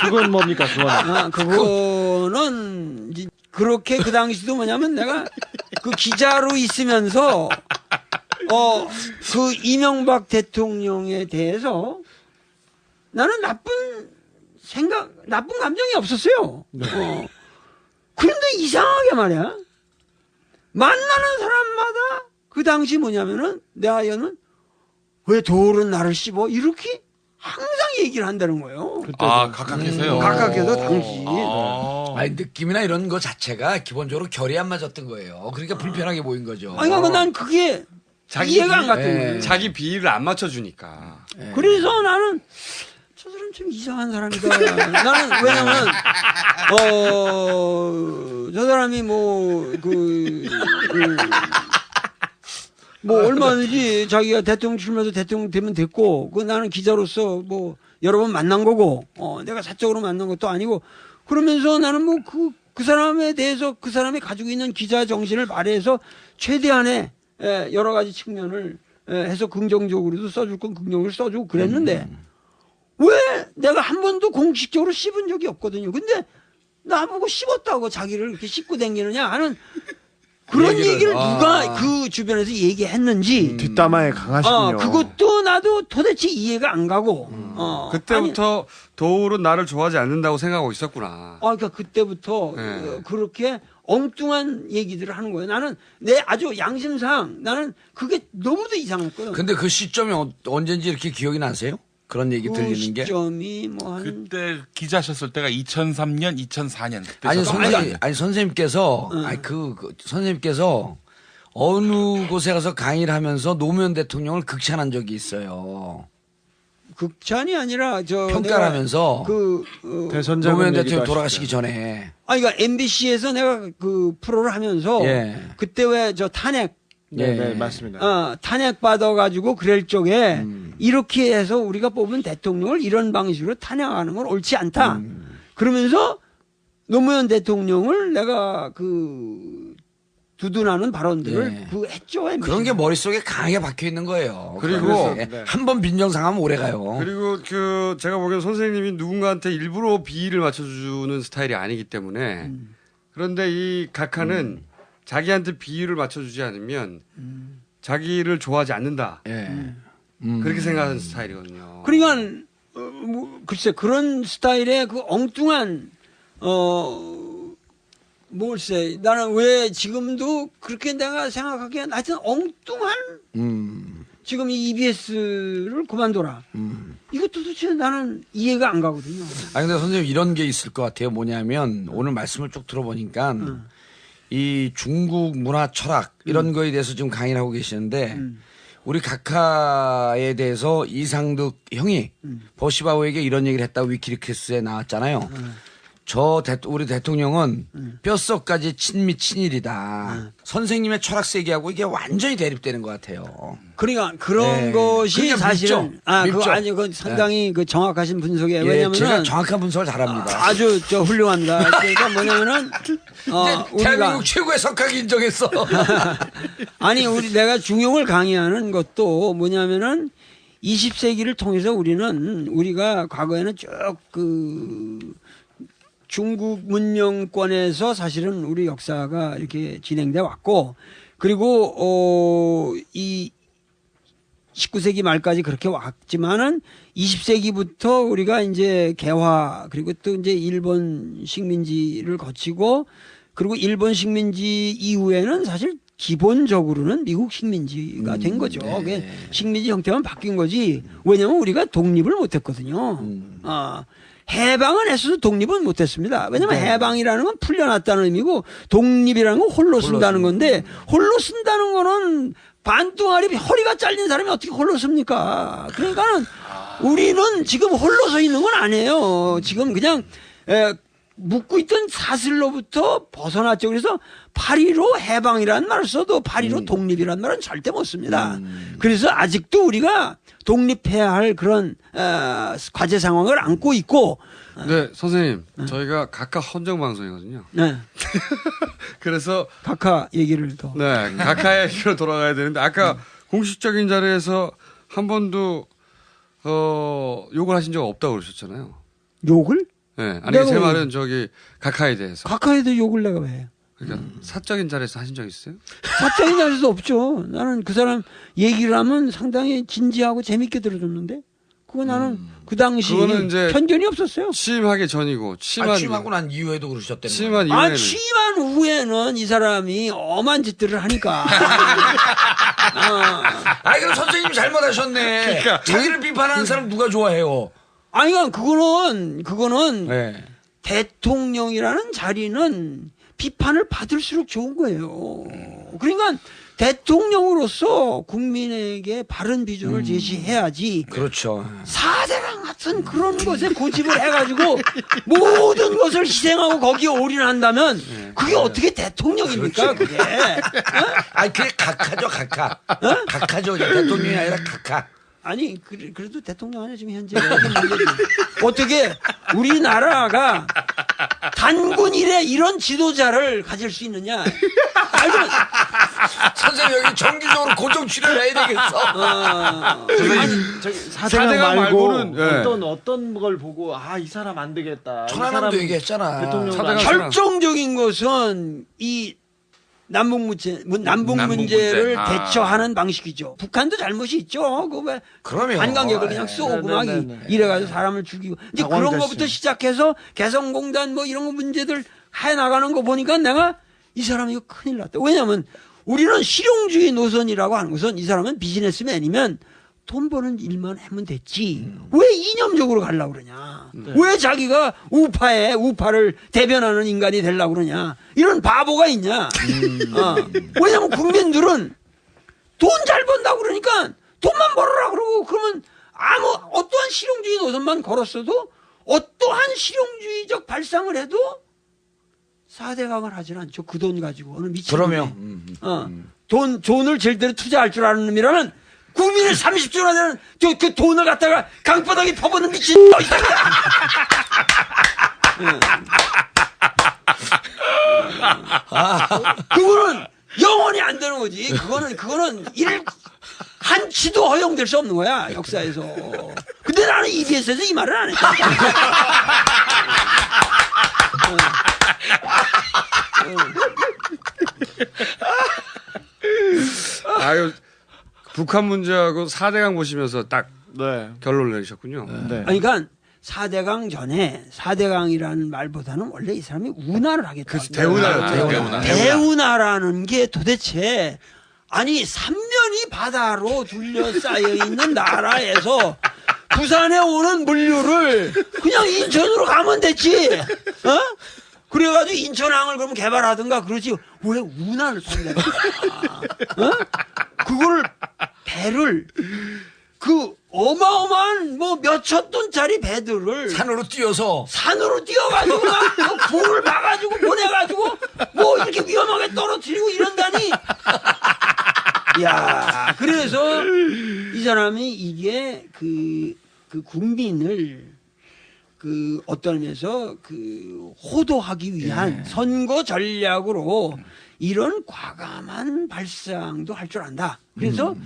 그건 뭡니까? 그건. 그거는 그렇게 그 당시도 뭐냐면 내가 그 기자로 있으면서 그 이명박 대통령에 대해서 나는 나쁜 감정이 없었어요. 그런데 이상하게 말이야. 만나는 사람마다 그 당시 뭐냐면은 내 아이는 왜 돌은 나를 씹어? 이렇게 항상 얘기를 한다는 거예요. 아, 각각해서요? 각각해서 당시. 아니, 느낌이나 이런 거 자체가 기본적으로 결이 안 맞았던 거예요. 그러니까 불편하게 보인 거죠. 아니, 그러니까 난 그게 이해가 안 갔던 거예요. 자기 비위를 안 맞춰주니까. 그래서 나는 저 사람 좀 이상한 사람이다. 나는 왜냐면 저 사람이 얼마든지 자기가 대통령 출마해서 대통령 되면 됐고, 나는 기자로서 여러 번 만난 거고, 내가 사적으로 만난 것도 아니고, 그러면서 나는 그 사람에 대해서 그 사람이 가지고 있는 기자 정신을 발휘해서 최대한의 여러 가지 측면을 해서 긍정적으로도 써줄 건 긍정적으로 써주고 그랬는데, 왜 내가 한 번도 공식적으로 씹은 적이 없거든요. 근데 나보고 씹었다고 자기를 이렇게 씹고 다니느냐 하는 그런 얘기를 누가 그 주변에서 얘기했는지 뒷담화에 강하시군요. 그것도 나도 도대체 이해가 안 가고 그때부터 도울은 나를 좋아하지 않는다고 생각하고 있었구나. 그러니까 그때부터 그렇게 엉뚱한 얘기들을 하는 거예요. 나는 내 아주 양심상 나는 그게 너무도 이상했거든. 근데 그 시점이 언젠지 이렇게 기억이 나세요? 그런 얘기 들리는 게? 시점이 그때 기자셨을 때가 2003년, 2004년. 아니 선생님께서 선생님께서 어느 곳에 가서 강의를 하면서 노무현 대통령을 극찬한 적이 있어요. 극찬이 아니라 평가를 하면서 대선자금 노무현 얘기도 대통령 하시죠. 돌아가시기 전에. 그러니까 MBC에서 내가 그 프로를 하면서 그때 왜 탄핵 네, 맞습니다. 탄핵 받아가지고 그럴 적에 이렇게 해서 우리가 뽑은 대통령을 이런 방식으로 탄핵하는 건 옳지 않다. 그러면서 노무현 대통령을 내가 두둔하는 발언들을 했죠. MBC. 그런 게 머릿속에 강하게 박혀 있는 거예요. 그리고 한번 빈정상하면 오래 가요. 그리고 제가 보기엔 선생님이 누군가한테 일부러 비위를 맞춰주는 스타일이 아니기 때문에 그런데 이 각하는 자기한테 비위를 맞춰주지 않으면 자기를 좋아하지 않는다. 그렇게 생각하는 스타일이거든요. 그러니까 글쎄 그런 스타일의 그 엉뚱한 글쎄 나는 왜 지금도 그렇게 내가 생각하기엔 하여튼 엉뚱한 지금 이 EBS를 그만둬라. 이것도 도대체 나는 이해가 안 가거든요. 근데 선생님 이런 게 있을 것 같아요. 뭐냐면 오늘 말씀을 쭉 들어보니까 이 중국 문화 철학 이런 거에 대해서 지금 강의를 하고 계시는데 우리 각하에 대해서 이상득 형이 버시바우에게 이런 얘기를 했다고 위키리크스에 나왔잖아요. 우리 대통령은 뼈속까지 친미 친일이다. 선생님의 철학 세계하고 이게 완전히 대립되는 것 같아요. 그러니까 그런 것이 그러니까 사실은 밉죠. 그건 상당히 정확하신 분석이에요. 왜냐면은 제가 정확한 분석을 잘합니다. 아주 훌륭합니다. 그러니까 뭐냐면은 대한민국 최고의 석학 인정했어. 아니 내가 중용을 강의하는 것도 뭐냐면은 20세기를 통해서 우리가 과거에는 쭉 중국 문명권에서 사실은 우리 역사가 이렇게 진행돼 왔고, 그리고 이 19세기 말까지 그렇게 왔지만은 20세기부터 우리가 이제 개화 그리고 또 이제 일본 식민지를 거치고 그리고 일본 식민지 이후에는 사실 기본적으로는 미국 식민지가 된 거죠. 그게 식민지 형태만 바뀐 거지. 왜냐하면 우리가 독립을 못했거든요. 해방은 했어도 독립은 못했습니다. 왜냐하면 해방이라는 건 풀려났다는 의미고 독립이라는 건 홀로 쓴다는 건데 홀로 쓴다는 거는 반뚱아리 허리가 잘린 사람이 어떻게 홀로 씁니까? 그러니까는 우리는 지금 홀로 서 있는 건 아니에요. 지금 그냥 묶고 있던 사슬로부터 벗어났죠. 그래서 8.15 해방이라는 말을 써도 8.15 독립이라는 말은 절대 못 씁니다. 그래서 아직도 우리가 독립해야 할 그런 과제 상황을 안고 있고. 네, 선생님, 저희가 각하 헌정 방송이거든요. 네. 그래서 각하 얘기를 더. 네, 각하 얘기로 돌아가야 되는데 아까 공식적인 자리에서 한 번도 욕을 하신 적 없다고 그러셨잖아요. 욕을? 네, 아니 제 말은 저기 각하에 대해서. 각하에 대해 욕을 내가 왜 해? 그러니까 사적인 자리에서 하신 적 있어요? 사적인 자리에서 없죠. 나는 그 사람 얘기를 하면 상당히 진지하고 재밌게 들어줬는데 그거 나는 그 당시 그거는 이제 편견이 없었어요. 취임하기 전이고 취임하고 난 이후에도 그러셨다는 취임한 거예요. 이후에는 취임한 후에는 이 사람이 엄한 짓들을 하니까. 아니 그럼 선생님이 잘못하셨네. 그러니까. 자기를 비판하는 사람 누가 좋아해요? 아니 그거는 네. 대통령이라는 자리는 비판을 받을수록 좋은 거예요. 그러니까 대통령으로서 국민에게 바른 비전을 제시해야지. 그렇죠. 4대강 같은 그런 것에 고집을 해가지고 모든 것을 희생하고 거기에 올인한다면 그게 어떻게 대통령입니까? 그게. 아니 그게 각하죠 각하. 각하죠. 대통령이 아니라 각하. 아니 그래도 대통령 아니야 지금 현재 어떻게 우리나라가 단군 이래 이런 지도자를 가질 수 있느냐? 선생님 여기 정기적으로 고정 출연해야 되겠어. 저기 사대강 4대강 말고 말고는, 어떤 걸 보고 이 사람 안 되겠다. 천안함도 얘기했잖아. 대통령 결정적인 것은 이 남북 문제를 대처하는 방식이죠. 북한도 잘못이 있죠. 그왜 그러면 관광객을 그냥 쏘고 막 이래가지고 사람을 죽이고 이제 그런 것부터 시작해서 개성공단 뭐 이런 거 문제들 해 나가는 거 보니까 내가 이 사람 이거 큰일 났다. 왜냐하면 우리는 실용주의 노선이라고 하는 것은 이 사람은 비즈니스맨이면 돈 버는 일만 하면 됐지. 왜 이념적으로 가려고 그러냐. 왜 자기가 우파를 대변하는 인간이 되려고 그러냐. 이런 바보가 있냐. 왜냐면 국민들은 돈 잘 번다고 그러니까 돈만 벌어라 그러고 그러면 어떠한 실용주의 노선만 걸었어도 어떠한 실용주의적 발상을 해도 4대강을 하진 않죠. 그 돈 가지고. 어느 미친. 그러면. 돈을 제대로 투자할 줄 아는 놈이라는 국민의 30조나 되는 그 돈을 갖다가 강바닥에 퍼붓는 미친 너 있다. 그거는 영원히 안 되는 거지. 그거는 한치도 허용될 수 없는 거야 역사에서. 근데 나는 EBS에서 이 말을 안 했다. 아유 북한 문제하고 4대강 보시면서 딱 결론을 내리셨군요. 그러니까 4대강 전에 4대강이라는 말보다는 원래 이 사람이 운하를 하겠다. 그래서 대운하였죠. 대운하라는 게 도대체 아니 3면이 바다로 둘러싸여 있는 나라에서 부산에 오는 물류를 그냥 인천으로 가면 됐지. 그래가지고 인천항을 그럼 개발하든가 그러지 왜 운하를 탄다는 거야. 그거를 배를 그 어마어마한 뭐 몇천 톤짜리 배들을 산으로 뛰어가지고 막 불을 봐가지고 보내가지고 뭐 이렇게 위험하게 떨어뜨리고 이런다니. 야, 그래서 이 사람이 이게 그 국민을 그 어떤 면에서 그 호도하기 위한 선거 전략으로 이런 과감한 발상도 할 줄 안다. 그래서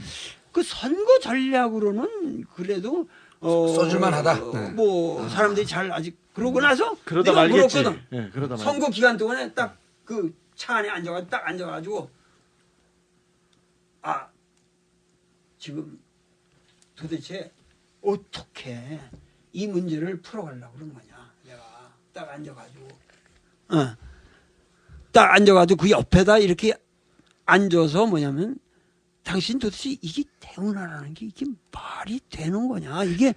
그 선거 전략으로는 그래도 써줄만하다. 뭐 사람들이 잘 아직 그러고 나서 그러다 내가 말겠지. 물었거든. 네, 그러다 말겠지. 선거 기간 동안에 딱 그 차 안에 앉아가지고 지금 도대체 어떻게 이 문제를 풀어가려고 그런 거냐. 내가 딱 앉아가지고 그 옆에다 이렇게 앉아서 뭐냐면 당신 도대체 이게 대운하라는 게 이게 말이 되는 거냐? 이게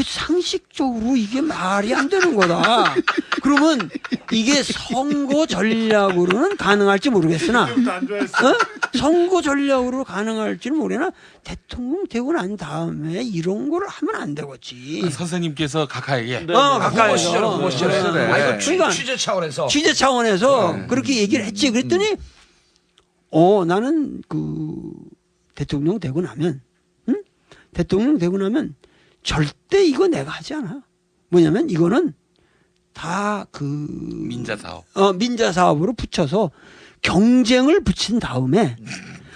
상식적으로 이게 말이 안 되는 거다. 그러면 이게 선거 전략으로는 가능할지 모르겠으나, 선거 전략으로 가능할지는 모르나 대통령 되고 난 다음에 이런 걸 하면 안 되겠지. 선생님께서 각하에게 가까이서. 아니, 그러니까 취재 차원에서. 취재 차원에서 그렇게 얘기를 했지. 그랬더니, 나는 대통령 되고 나면, 대통령 되고 나면 절대 이거 내가 하지 않아. 뭐냐면 이거는 다 민자 사업. 민자 사업으로 붙여서 경쟁을 붙인 다음에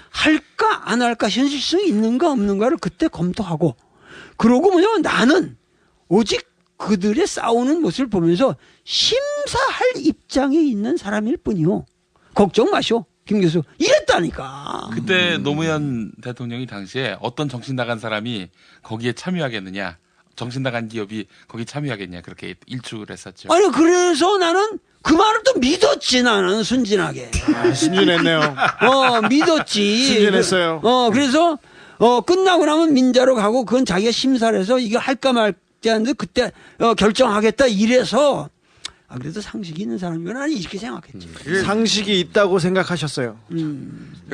할까 안 할까 현실성이 있는가 없는가를 그때 검토하고 그러고 뭐냐면 나는 오직 그들의 싸우는 모습을 보면서 심사할 입장에 있는 사람일 뿐이요. 걱정 마시오. 김 교수 이랬다니까. 그때 노무현 대통령이 당시에 어떤 정신 나간 사람이 거기에 참여하겠느냐, 정신 나간 기업이 거기 참여하겠냐 그렇게 일축을 했었죠. 아니 그래서 나는 그 말을 또 믿었지. 나는 순진하게. 순진했네요. 믿었지. 순진했어요. 그래서 끝나고 나면 민자로 가고 그건 자기가 심사를 해서 이거 할까 말까 하는데 그때 결정하겠다 이래서. 그래도 상식이 있는 사람이면 나는 이렇게 생각했지. 상식이 있다고 생각하셨어요.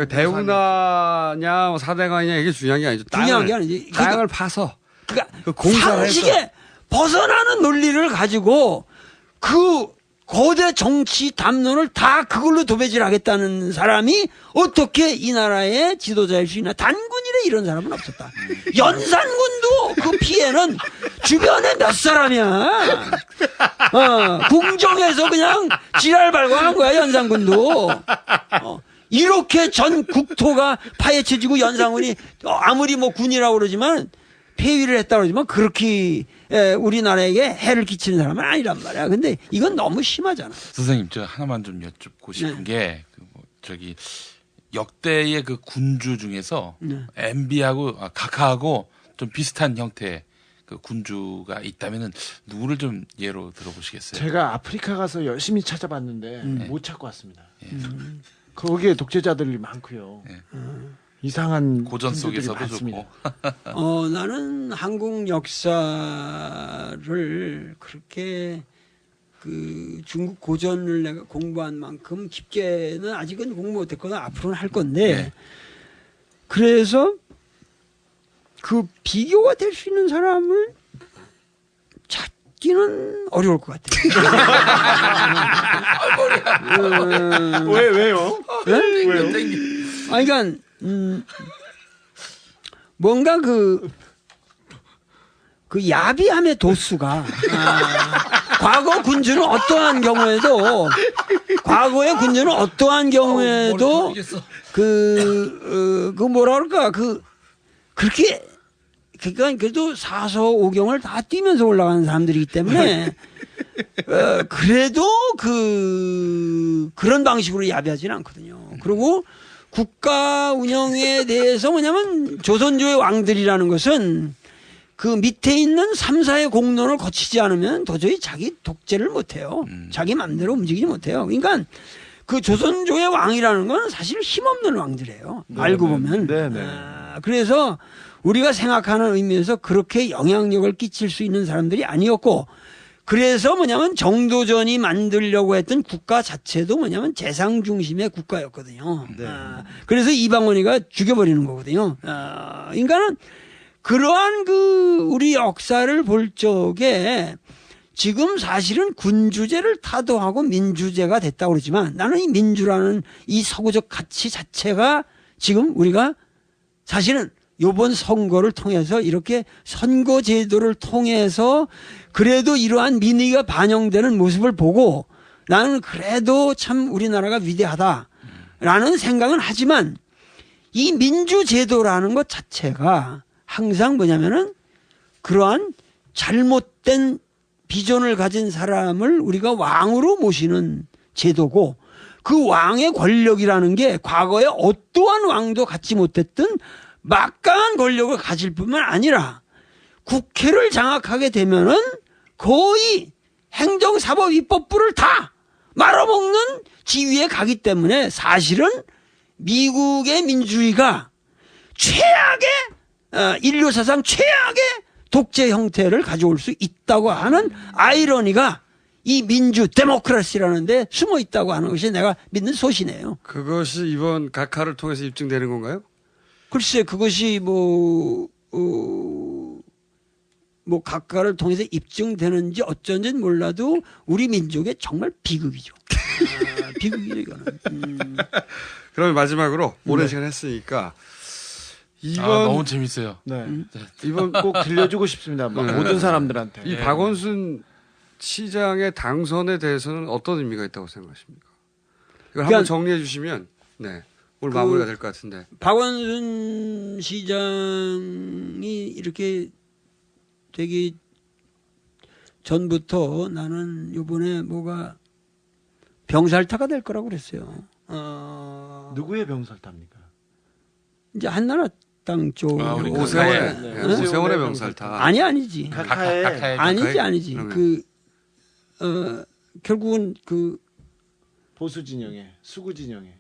대웅나냐 사대강이냐 이게 중요한 게 아니죠. 중요한 게 아니지. 땅을 파서. 그러니까 공사를 상식에 해서. 벗어나는 논리를 가지고 그 거대 정치 담론을 다 그걸로 도배질하겠다는 사람이 어떻게 이 나라의 지도자일 수 있나. 단군이래 이런 사람은 없었다. 연산군도 그 피해는 주변에 몇 사람이야. 궁정에서 그냥 지랄 발광한 거야 연산군도. 이렇게 전 국토가 파헤쳐지고 연산군이 아무리 뭐 군이라고 그러지만 폐위를 했다고 그러지만 그렇게 우리나라에게 해를 끼치는 사람은 아니란 말이야. 근데 이건 너무 심하잖아. 선생님 저 하나만 좀 여쭙고 싶은 게 역대의 그 군주 중에서 MB하고 각하하고 좀 비슷한 형태의 그 군주가 있다면은 누구를 좀 예로 들어보시겠어요? 제가 아프리카 가서 열심히 찾아봤는데 못 찾고 왔습니다. 거기에 독재자들이 많고요. 이상한 고전 속에서도 많습니다. 좋고. 나는 한국 역사를 그렇게 중국 고전을 내가 공부한 만큼 깊게는 아직은 공부 못했거나 앞으로는 할 건데 그래서 그 비교가 될 수 있는 사람을 찾기는 어려울 것 같아요. 왜요? 왜요? 그러니까 뭔가 그 야비함의 도수가 과거 군주는 어떠한 경우에도 뭐라 그럴까 그렇게 그러니까 그래도 사서오경을 다 뛰면서 올라가는 사람들이기 때문에 그래도 그런 방식으로 야비하지는 않거든요. 그리고 국가 운영에 대해서 뭐냐면 조선조의 왕들이라는 것은 그 밑에 있는 3, 4의 공론을 거치지 않으면 도저히 자기 독재를 못해요. 자기 맘대로 움직이지 못해요. 그러니까 그 조선조의 왕이라는 건 사실 힘없는 왕들이에요. 알고 보면. 그래서 우리가 생각하는 의미에서 그렇게 영향력을 끼칠 수 있는 사람들이 아니었고 그래서 뭐냐면 정도전이 만들려고 했던 국가 자체도 뭐냐면 재상 중심의 국가였거든요. 그래서 이방원이가 죽여버리는 거거든요. 그러니까는 그러한 우리 역사를 볼 적에 지금 사실은 군주제를 타도하고 민주제가 됐다고 그러지만 나는 이 민주라는 이 서구적 가치 자체가 지금 우리가 사실은 요번 선거를 통해서 이렇게 선거제도를 통해서 그래도 이러한 민의가 반영되는 모습을 보고 나는 그래도 참 우리나라가 위대하다라는 생각은 하지만 이 민주제도라는 것 자체가 항상 뭐냐면은 그러한 잘못된 비전을 가진 사람을 우리가 왕으로 모시는 제도고 그 왕의 권력이라는 게 과거에 어떠한 왕도 갖지 못했던 막강한 권력을 가질 뿐만 아니라 국회를 장악하게 되면은 거의 행정사법 입법부를 다 말아먹는 지위에 가기 때문에 사실은 미국의 민주주의가 최악의 인류 사상 최악의 독재 형태를 가져올 수 있다고 하는 아이러니가 이 민주 데모크라시라는 데 숨어 있다고 하는 것이 내가 믿는 소신이에요. 그것이 이번 각하를 통해서 입증되는 건가요? 글쎄 그것이 뭐 각가를 통해서 입증되는지 어쩐지는 몰라도 우리 민족의 정말 비극이죠. 비극이죠 이거는. 그러면 마지막으로 오랜 시간 했으니까 이번 너무 재밌어요. 네. 이번 꼭 들려주고 싶습니다. 네. 모든 사람들한테. 이 박원순 시장의 당선에 대해서는 어떤 의미가 있다고 생각하십니까? 이걸 한번 정리해 주시면 네. 오늘 마무리가 될 것 같은데. 박원순 시장이 이렇게 되기 전부터 나는 이번에 뭐가 병살타가 될 거라고 그랬어요. 누구의 병살타입니까? 이제 한나라당 쪽. 우리 오세훈의 네. 오세훈의 병살타. 아니지. 각하의 아니지. 그러면. 결국은 그 보수 진영에 수구 진영에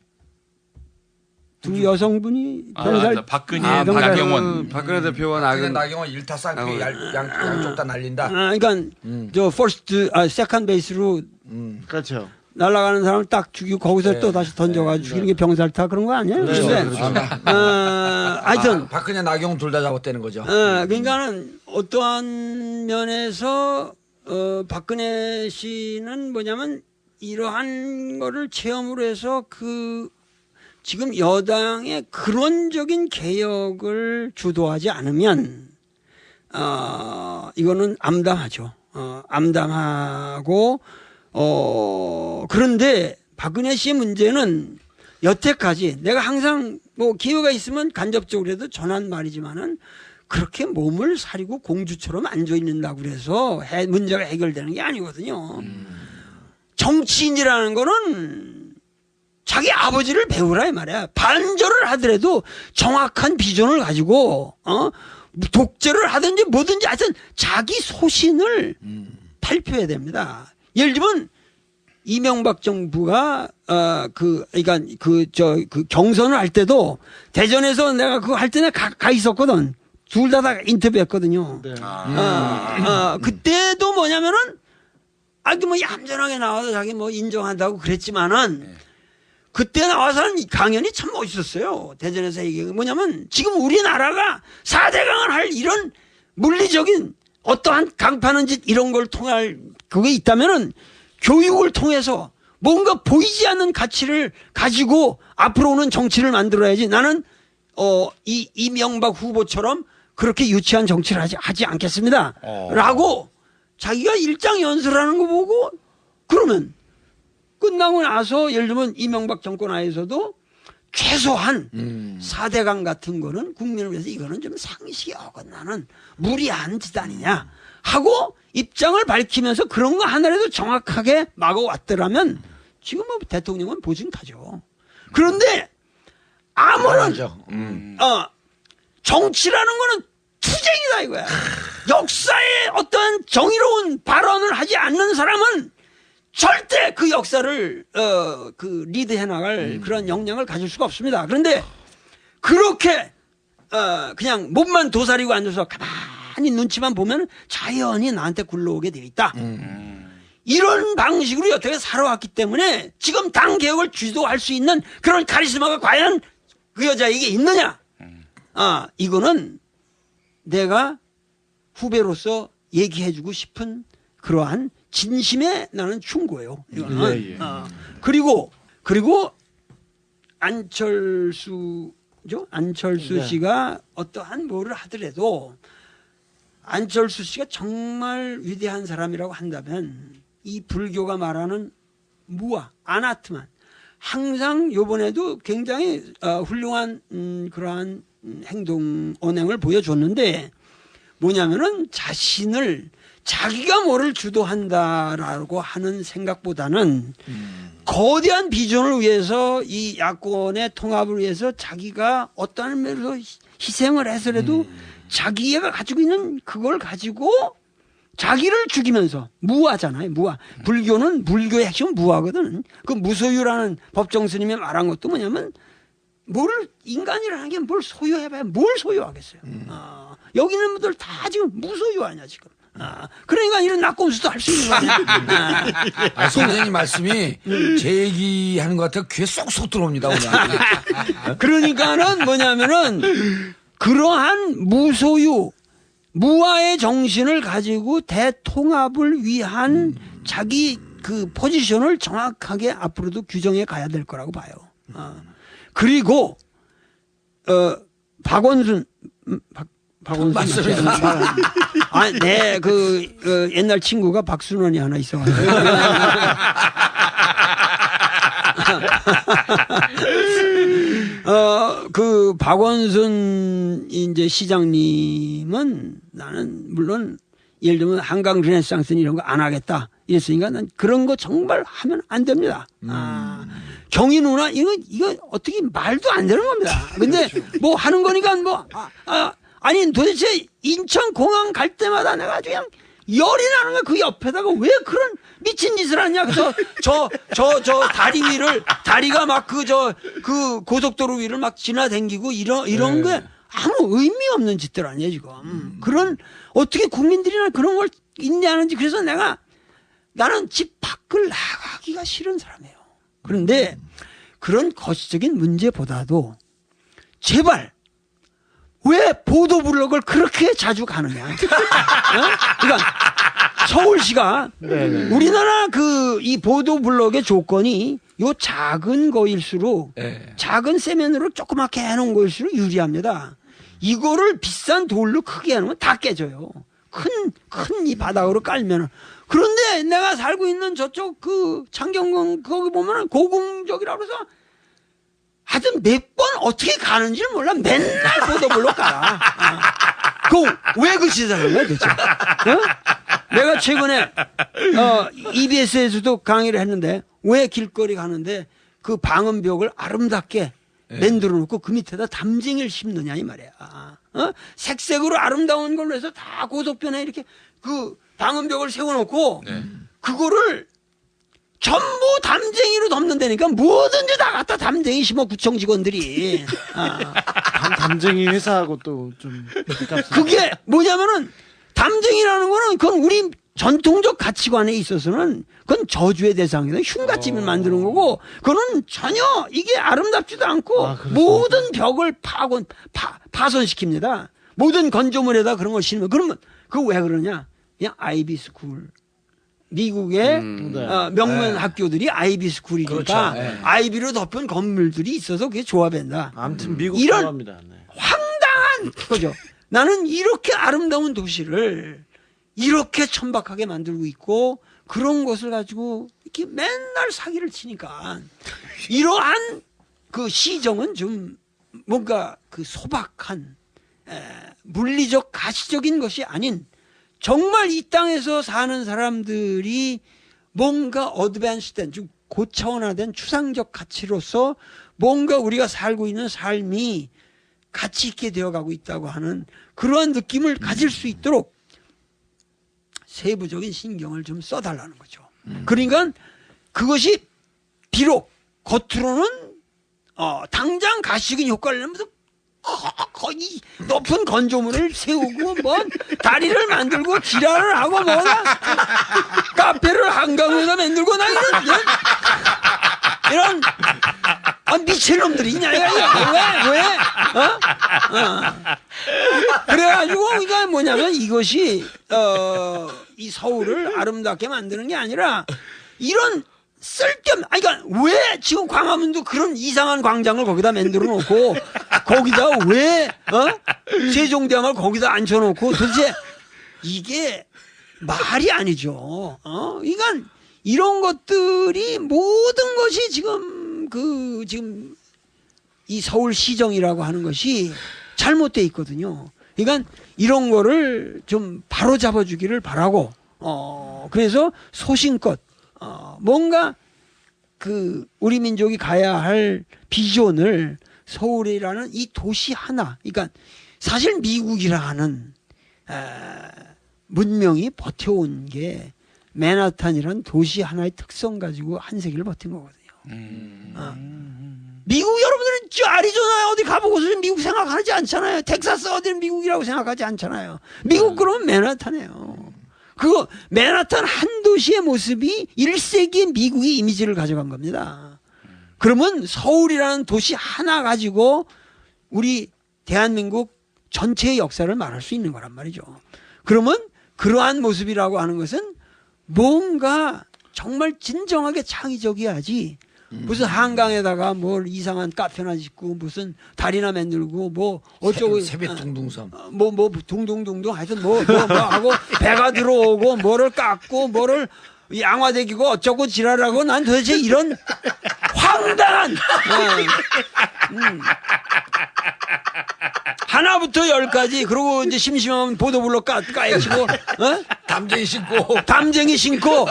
두 여성분이 병살. 박근혜, 병살- 나경원. 박근혜 대표와 박근혜 나경원. 나경원 일타 쌍피 양쪽 다 날린다. 그러니까 저 세컨 베이스로 그렇죠. 날아가는 사람을 딱 죽이고 거기서 또 다시 던져가지고 죽이는 게 병살타 그런 거 아니에요? 네, 근데 하여튼 박근혜 나경원 둘 다 잡았다는 거죠. 그러니까는 어떠한 면에서 박근혜 씨는 뭐냐면 이러한 거를 체험으로 해서 지금 여당의 근원적인 개혁을 주도하지 않으면 이거는 암담하죠. 암담하고 그런데 박근혜 씨의 문제는 여태까지 내가 항상 뭐 기회가 있으면 간접적으로라도 전한 말이지만은 그렇게 몸을 사리고 공주처럼 앉아 있는다고 그래서 문제가 해결되는 게 아니거든요. 정치인이라는 거는 자기 아버지를 배우라 이 말이야. 반절을 하더라도 정확한 비전을 가지고 독재를 하든지 뭐든지 하여튼 자기 소신을 발표해야 됩니다. 예를 들면 이명박 정부가 그러니까 그 경선을 할 때도 대전에서 내가 그거 할 때는 가 있었거든. 둘 다 인터뷰했거든요. 네. 그때도 뭐냐면은 뭐 얌전하게 나와서 자기 뭐 인정한다고 그랬지만은 그때 나와서는 강연이 참 멋있었어요. 대전에서 얘기가 뭐냐면 지금 우리나라가 4대강을 할 이런 물리적인 어떠한 강파는 짓 이런 걸 통할 그게 있다면은 교육을 통해서 뭔가 보이지 않는 가치를 가지고 앞으로 오는 정치를 만들어야지. 나는 이명박 후보처럼 그렇게 유치한 정치를 하지 않겠습니다. 라고 자기가 일장 연설하는 거 보고 그러면 끝나고 나서 예를 들면 이명박 정권 하에서도 최소한 4대강 같은 거는 국민을 위해서 이거는 좀 상식이 어긋나는 무리한 짓 아니냐 하고 입장을 밝히면서 그런 거 하나라도 정확하게 막아왔더라면 지금 뭐 대통령은 보증타죠. 그런데 아무런 정치라는 거는 투쟁이다 이거야. 역사에 어떤 정의로운 발언을 하지 않는 사람은 절대 그 역사를 리드해 나갈 그런 역량을 가질 수가 없습니다. 그런데 그렇게 그냥 몸만 도사리고 앉아서 가만히 눈치만 보면 자연히 나한테 굴러오게 되어 있다. 이런 방식으로 여태까지 살아왔기 때문에 지금 당 개혁을 주도할 수 있는 그런 카리스마가 과연 그 여자에게 있느냐? 이거는 내가 후배로서 얘기해주고 싶은 그러한 진심의 나는 충고예요. 이거는. 그리고 안철수죠? 안철수 씨가 어떠한 뭐를 하더라도 안철수 씨가 정말 위대한 사람이라고 한다면 이 불교가 말하는 무아, 아나트만 항상 요번에도 굉장히 훌륭한 그러한 행동, 언행을 보여줬는데 뭐냐면은 자기가 뭐를 주도한다라고 하는 생각보다는 거대한 비전을 위해서 이 야권의 통합을 위해서 자기가 어떠한 면에서 희생을 해서라도 자기가 가지고 있는 그걸 가지고 자기를 죽이면서 무아잖아요. 무아. 불교는 불교의 핵심은 무아거든. 그 무소유라는 법정 스님이 말한 것도 뭐냐면 인간이라는 게 뭘 소유해봐야 뭘 소유하겠어요. 여기 있는 분들 다 지금 무소유 아니야 지금. 그러니까 이런 낙곰수도 할 수 있는 거야. 선생님 말씀이 제 얘기하는 것 같아요. 귀에 쏙쏙 들어옵니다. 오늘. 그러니까는 뭐냐면은 그러한 무소유, 무아의 정신을 가지고 대통합을 위한 자기 그 포지션을 정확하게 앞으로도 규정해 가야 될 거라고 봐요. 그리고 박원순 맞습니다. 네, 그 옛날 친구가 박순원이 하나 있어가지고. 그 박원순 이제 시장님은 나는 물론 예를 들면 한강 르네상스 이런 거 안 하겠다 이랬으니까 난 그런 거 정말 하면 안 됩니다. 경희 누나 이거 어떻게 말도 안 되는 겁니다. 근데 뭐 하는 거니까 아니 도대체 인천 공항 갈 때마다 내가 아주 그냥 열이 나는 거야. 그 옆에다가 왜 그런 미친 짓을 하냐. 그래서 저 다리 위를 다리가 막 그 고속도로 위를 막 지나다니고 이런 게 아무 의미 없는 짓들 아니에요 지금. 그런 어떻게 국민들이나 그런 걸 인내하는지. 그래서 나는 집 밖을 나가기가 싫은 사람이에요. 그런데 그런 거시적인 문제보다도 제발 왜 보도블록을 그렇게 자주 가느냐. 그러니까 서울시가 우리나라 이 보도블록의 조건이 요 작은 거일수록 작은 세면으로 조그맣게 해놓은 거일수록 유리합니다. 이거를 비싼 돌로 크게 해놓으면 다 깨져요. 큰 이 바닥으로 깔면은. 그런데 내가 살고 있는 저쪽 그 창경궁 거기 보면은 고궁적이라고 해서 하여튼 몇 번 어떻게 가는지를 몰라. 맨날 보도블록 가라. 왜 그 짓을 하는 거야 대체? 내가 최근에 EBS에서도 강의를 했는데 왜 길거리 가는데 그 방음벽을 아름답게 만들어 놓고 그 밑에다 담쟁이를 심느냐 이 말이야. 색색으로 아름다운 걸로 해서 다 고속변에 이렇게 그 방음벽을 세워놓고 그거를 전부 담쟁이로 덮는다니까. 뭐든지 다 갖다 담쟁이 심어 구청 직원들이. 담쟁이 회사하고 또 좀 그게 뭐냐면은 담쟁이라는 거는 그건 우리 전통적 가치관에 있어서는 그건 저주의 대상이다. 흉가집을 만드는 거고 그거는 전혀 이게 아름답지도 않고 모든 벽을 파손시킵니다. 모든 건조물에다 그런 걸 심으면 그러면 그거 왜 그러냐? 그냥 아이비 스쿨. 미국의 명문 학교들이 아이비 스쿨이니까 그렇죠. 아이비로 덮은 건물들이 있어서 그게 조합된다. 아무튼 미국 이런 사람입니다. 황당한 거죠. 나는 이렇게 아름다운 도시를 이렇게 천박하게 만들고 있고 그런 것을 가지고 이렇게 맨날 사기를 치니까 이러한 그 시정은 좀 뭔가 그 소박한 물리적 가시적인 것이 아닌 정말 이 땅에서 사는 사람들이 뭔가 어드밴스된 좀 고차원화된 추상적 가치로서 뭔가 우리가 살고 있는 삶이 가치 있게 되어가고 있다고 하는 그러한 느낌을 가질 수 있도록 세부적인 신경을 좀 써달라는 거죠. 그러니까 그것이 비록 겉으로는 당장 가시적인 효과를 내면서 거의 높은 건조물을 세우고 뭐 다리를 만들고 지랄을 하고 뭐나 카페를 한강에다 만들고 나 이런 미칠 놈들이 있냐 왜 그래가지고 이게 뭐냐면 이것이 이 서울을 아름답게 만드는 게 아니라 이런 그러니까 왜 지금 광화문도 그런 이상한 광장을 거기다 만들어 놓고 거기다 왜 세종대왕을 거기다 앉혀놓고 도대체 이게 말이 아니죠. 그러니까 이런 것들이 모든 것이 지금 지금 이 서울시정이라고 하는 것이 잘못돼 있거든요. 그러니까 이런 거를 좀 바로 잡아주기를 바라고 그래서 소신껏 뭔가 우리 민족이 가야 할 비전을 서울이라는 이 도시 하나, 그러니까 사실 미국이라 하는 문명이 버텨온 게 맨하탄이란 도시 하나의 특성 가지고 한 세기를 버틴 거거든요. 미국 여러분들은 저 아리조나에 어디 가보고서 미국 생각하지 않잖아요. 텍사스 어디는 미국이라고 생각하지 않잖아요. 미국 그러면 맨하탄이에요. 그 맨하탄 한 도시의 모습이 1세기의 미국의 이미지를 가져간 겁니다. 그러면 서울이라는 도시 하나 가지고 우리 대한민국 전체의 역사를 말할 수 있는 거란 말이죠. 그러면 그러한 모습이라고 하는 것은 뭔가 정말 진정하게 창의적이야지 무슨 한강에다가 뭘 이상한 카페나 짓고 무슨 다리나 만들고 뭐 어쩌고 세뱃 둥둥섬 뭐 둥둥둥둥 하여튼 뭐 하고 배가 들어오고 뭐를 깎고 뭐를 양화대기고 어쩌고 지랄하고 난 도대체 이런 황당한 하나부터 10까지 그리고 이제 심심하면 보도블록 까야치고 담쟁이 신고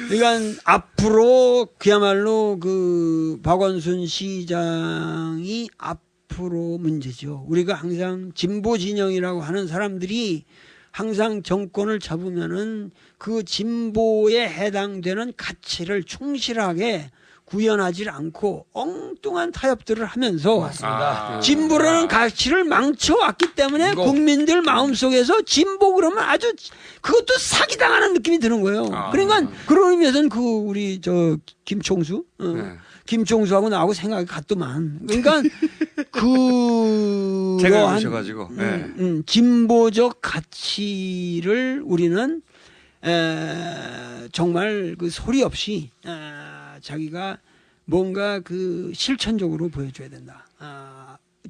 그러니까 앞으로 그야말로 그 박원순 시장이 앞으로 문제죠. 우리가 항상 진보 진영이라고 하는 사람들이 항상 정권을 잡으면은 그 진보에 해당되는 가치를 충실하게 구현하지 않고 엉뚱한 타협들을 하면서 맞습니다. 진보라는 가치를 망쳐왔기 때문에 국민들 마음속에서 진보 그러면 아주 그것도 사기당하는 느낌이 드는 거예요. 그러니까 그런 의미에서는 그 우리 저 김총수 김총수하고 나하고 생각이 같더만. 그러니까 그 제가 오셔가지고 진보적 가치를 우리는 정말 그 소리 없이 자기가 뭔가 그 실천적으로 보여줘야 된다.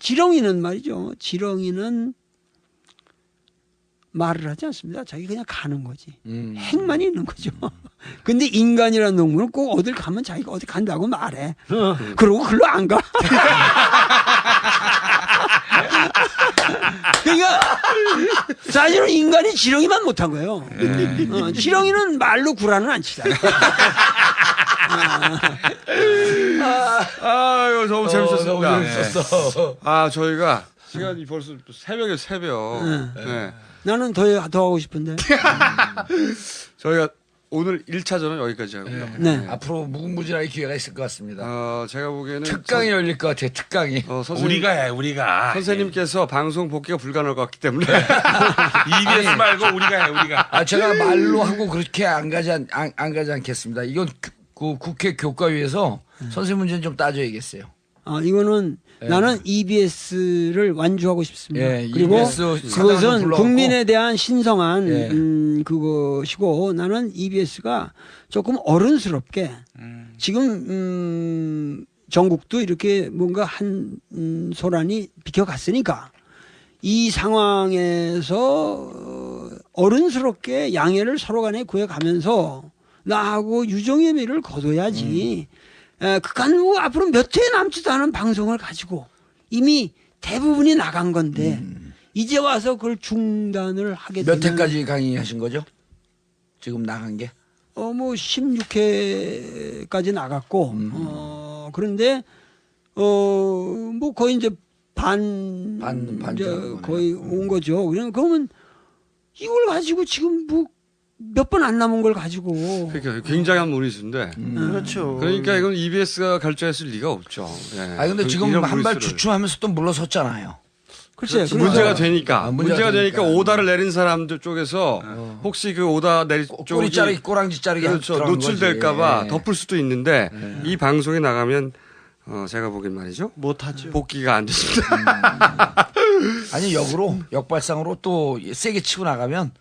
지렁이는 말이죠. 지렁이는 말을 하지 않습니다. 자기 그냥 가는 거지. 행만 있는 거죠. 근데 인간이라는 놈은 꼭 어딜 가면 자기가 어디 간다고 말해. 그러고 글로 안 가. 그러니까 사실은 인간이 지렁이만 못한 거예요. 지렁이는 말로 구라는 안 치잖아. 아유 너무 재밌었습니다. 너무 재밌었어. 아 저희가 시간이 벌써 새벽에 새벽. 네. 나는 더 하고 싶은데. 저희가 오늘 1차전은 여기까지 하고요. 네. 앞으로 무궁무진하게 기회가 있을 것 같습니다. 제가 보기에는 특강이 열릴 것 같아요. 특강이. 우리가 선생님께서 방송 복귀가 불가능할 것 같기 때문에 EBS 말고 우리가 제가 말로 하고 그렇게 안 가지 않겠습니다. 이건 그 국회 교과위에서 선생님 문제는 좀 따져야겠어요. 이거는 나는 EBS를 완주하고 싶습니다. 그리고 EBS 그것은 국민에 대한 신성한 그것이고 나는 EBS가 조금 어른스럽게 지금 전국도 이렇게 뭔가 한 소란이 비켜갔으니까 이 상황에서 어른스럽게 양해를 서로 간에 구해가면서 나하고 유종의 미를 거둬야지. 그간 뭐 앞으로 몇 회 남지도 않은 방송을 가지고 이미 대부분이 나간 건데 이제 와서 그걸 중단을 하게 되면 몇 회까지 강의하신 거죠? 지금 나간 게? 뭐 16회까지 나갔고 그런데 뭐 거의 이제 반 거의 온 거죠. 그러면 이걸 가지고 지금 뭐 몇 번 안 남은 걸 가지고. 그러니까 굉장한 무리수인데. 그렇죠. 그러니까 이건 EBS가 결정했을 리가 없죠. 근데 지금 한 발 주춤하면서 또 물러섰잖아요. 글쎄, 문제가 되니까. 문제가 되니까 오다를 내린 사람들 쪽에서 혹시 그 오다 내린 쪽이 꼬랑지 자르기 그렇죠. 노출될까봐 덮을 수도 있는데 이 방송에 나가면 제가 보기엔 말이죠. 못하죠. 복귀가 안 됐습니다. 아니 역발상으로 또 세게 치고 나가면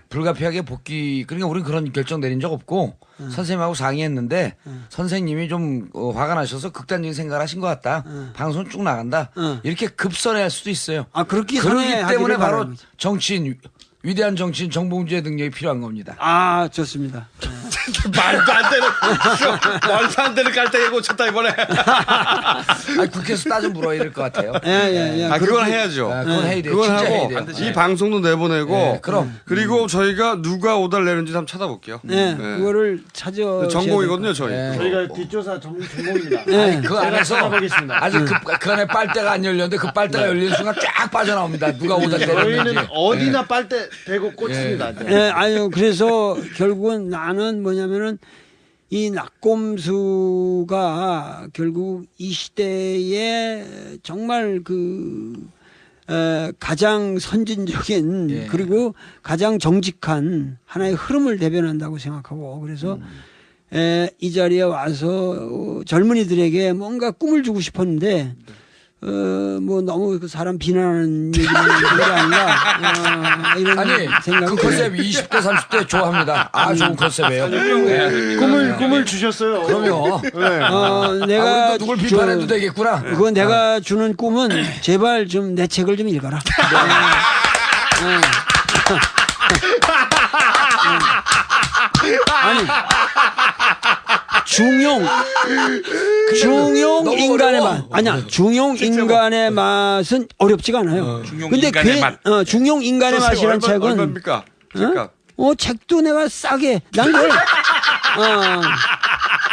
불가피하게 복귀. 그러니까 우리는 그런 결정 내린 적 없고 선생님하고 상의했는데 선생님이 좀 화가 나셔서 극단적인 생각을 하신 것 같다. 방송 쭉 나간다. 이렇게 급선회할 수도 있어요. 그렇기 때문에 바로 정치인 위대한 정치인 정봉주의 능력이 필요한 겁니다. 좋습니다. 말도 안 되는 말도 안 되는 깔때기 고쳤다 이번에. 아니, 국회에서 따져 물어야 될 것 같아요. 예. 아, 그건 해야죠. 그건 해야 돼요. 그건 진짜 하고 해야 돼요. 이 방송도 내보내고 네, 그럼. 그리고 저희가 누가 오달 내는지 한번 찾아볼게요. 네, 그거를 찾아. 전공이거든요, 저희. 네. 저희가 뒷조사 전공입니다. 네. 그 안에서 찾아보겠습니다. 아직 그 안에 빨대가 안 열렸는데 그 빨대가 열리는 순간 쫙 빠져나옵니다. 누가 오다 때렸는지. 저희는 어디나 빨대 대고 꽂습니다. 예, 아유, 그래서 결국은 나는 뭐냐면은 이 낙곰수가 결국 이 시대에 정말 가장 선진적인 그리고 가장 정직한 하나의 흐름을 대변한다고 생각하고 그래서 이 자리에 와서 젊은이들에게 뭔가 꿈을 주고 싶었는데 뭐 너무 그 사람 비난하는 얘기를 하는 게 아닌가 이런 아니, 생각이 그 컨셉 20대, 30대 좋아합니다. 좋은 컨셉이에요. 네. 꿈을 주셨어요. 그럼요. 내가 누굴 비판해도 되겠구나. 그건 내가 주는 꿈은 제발 좀 내 책을 좀 읽어라. 아니 중용 인간의 맛 아니야. 중용 인간의 맛은 어렵지가 않아요. 근데 인간의 맛. 중용 인간의 맛이라는 책은 얼마입니까? 책도 내가 싸게 난 그걸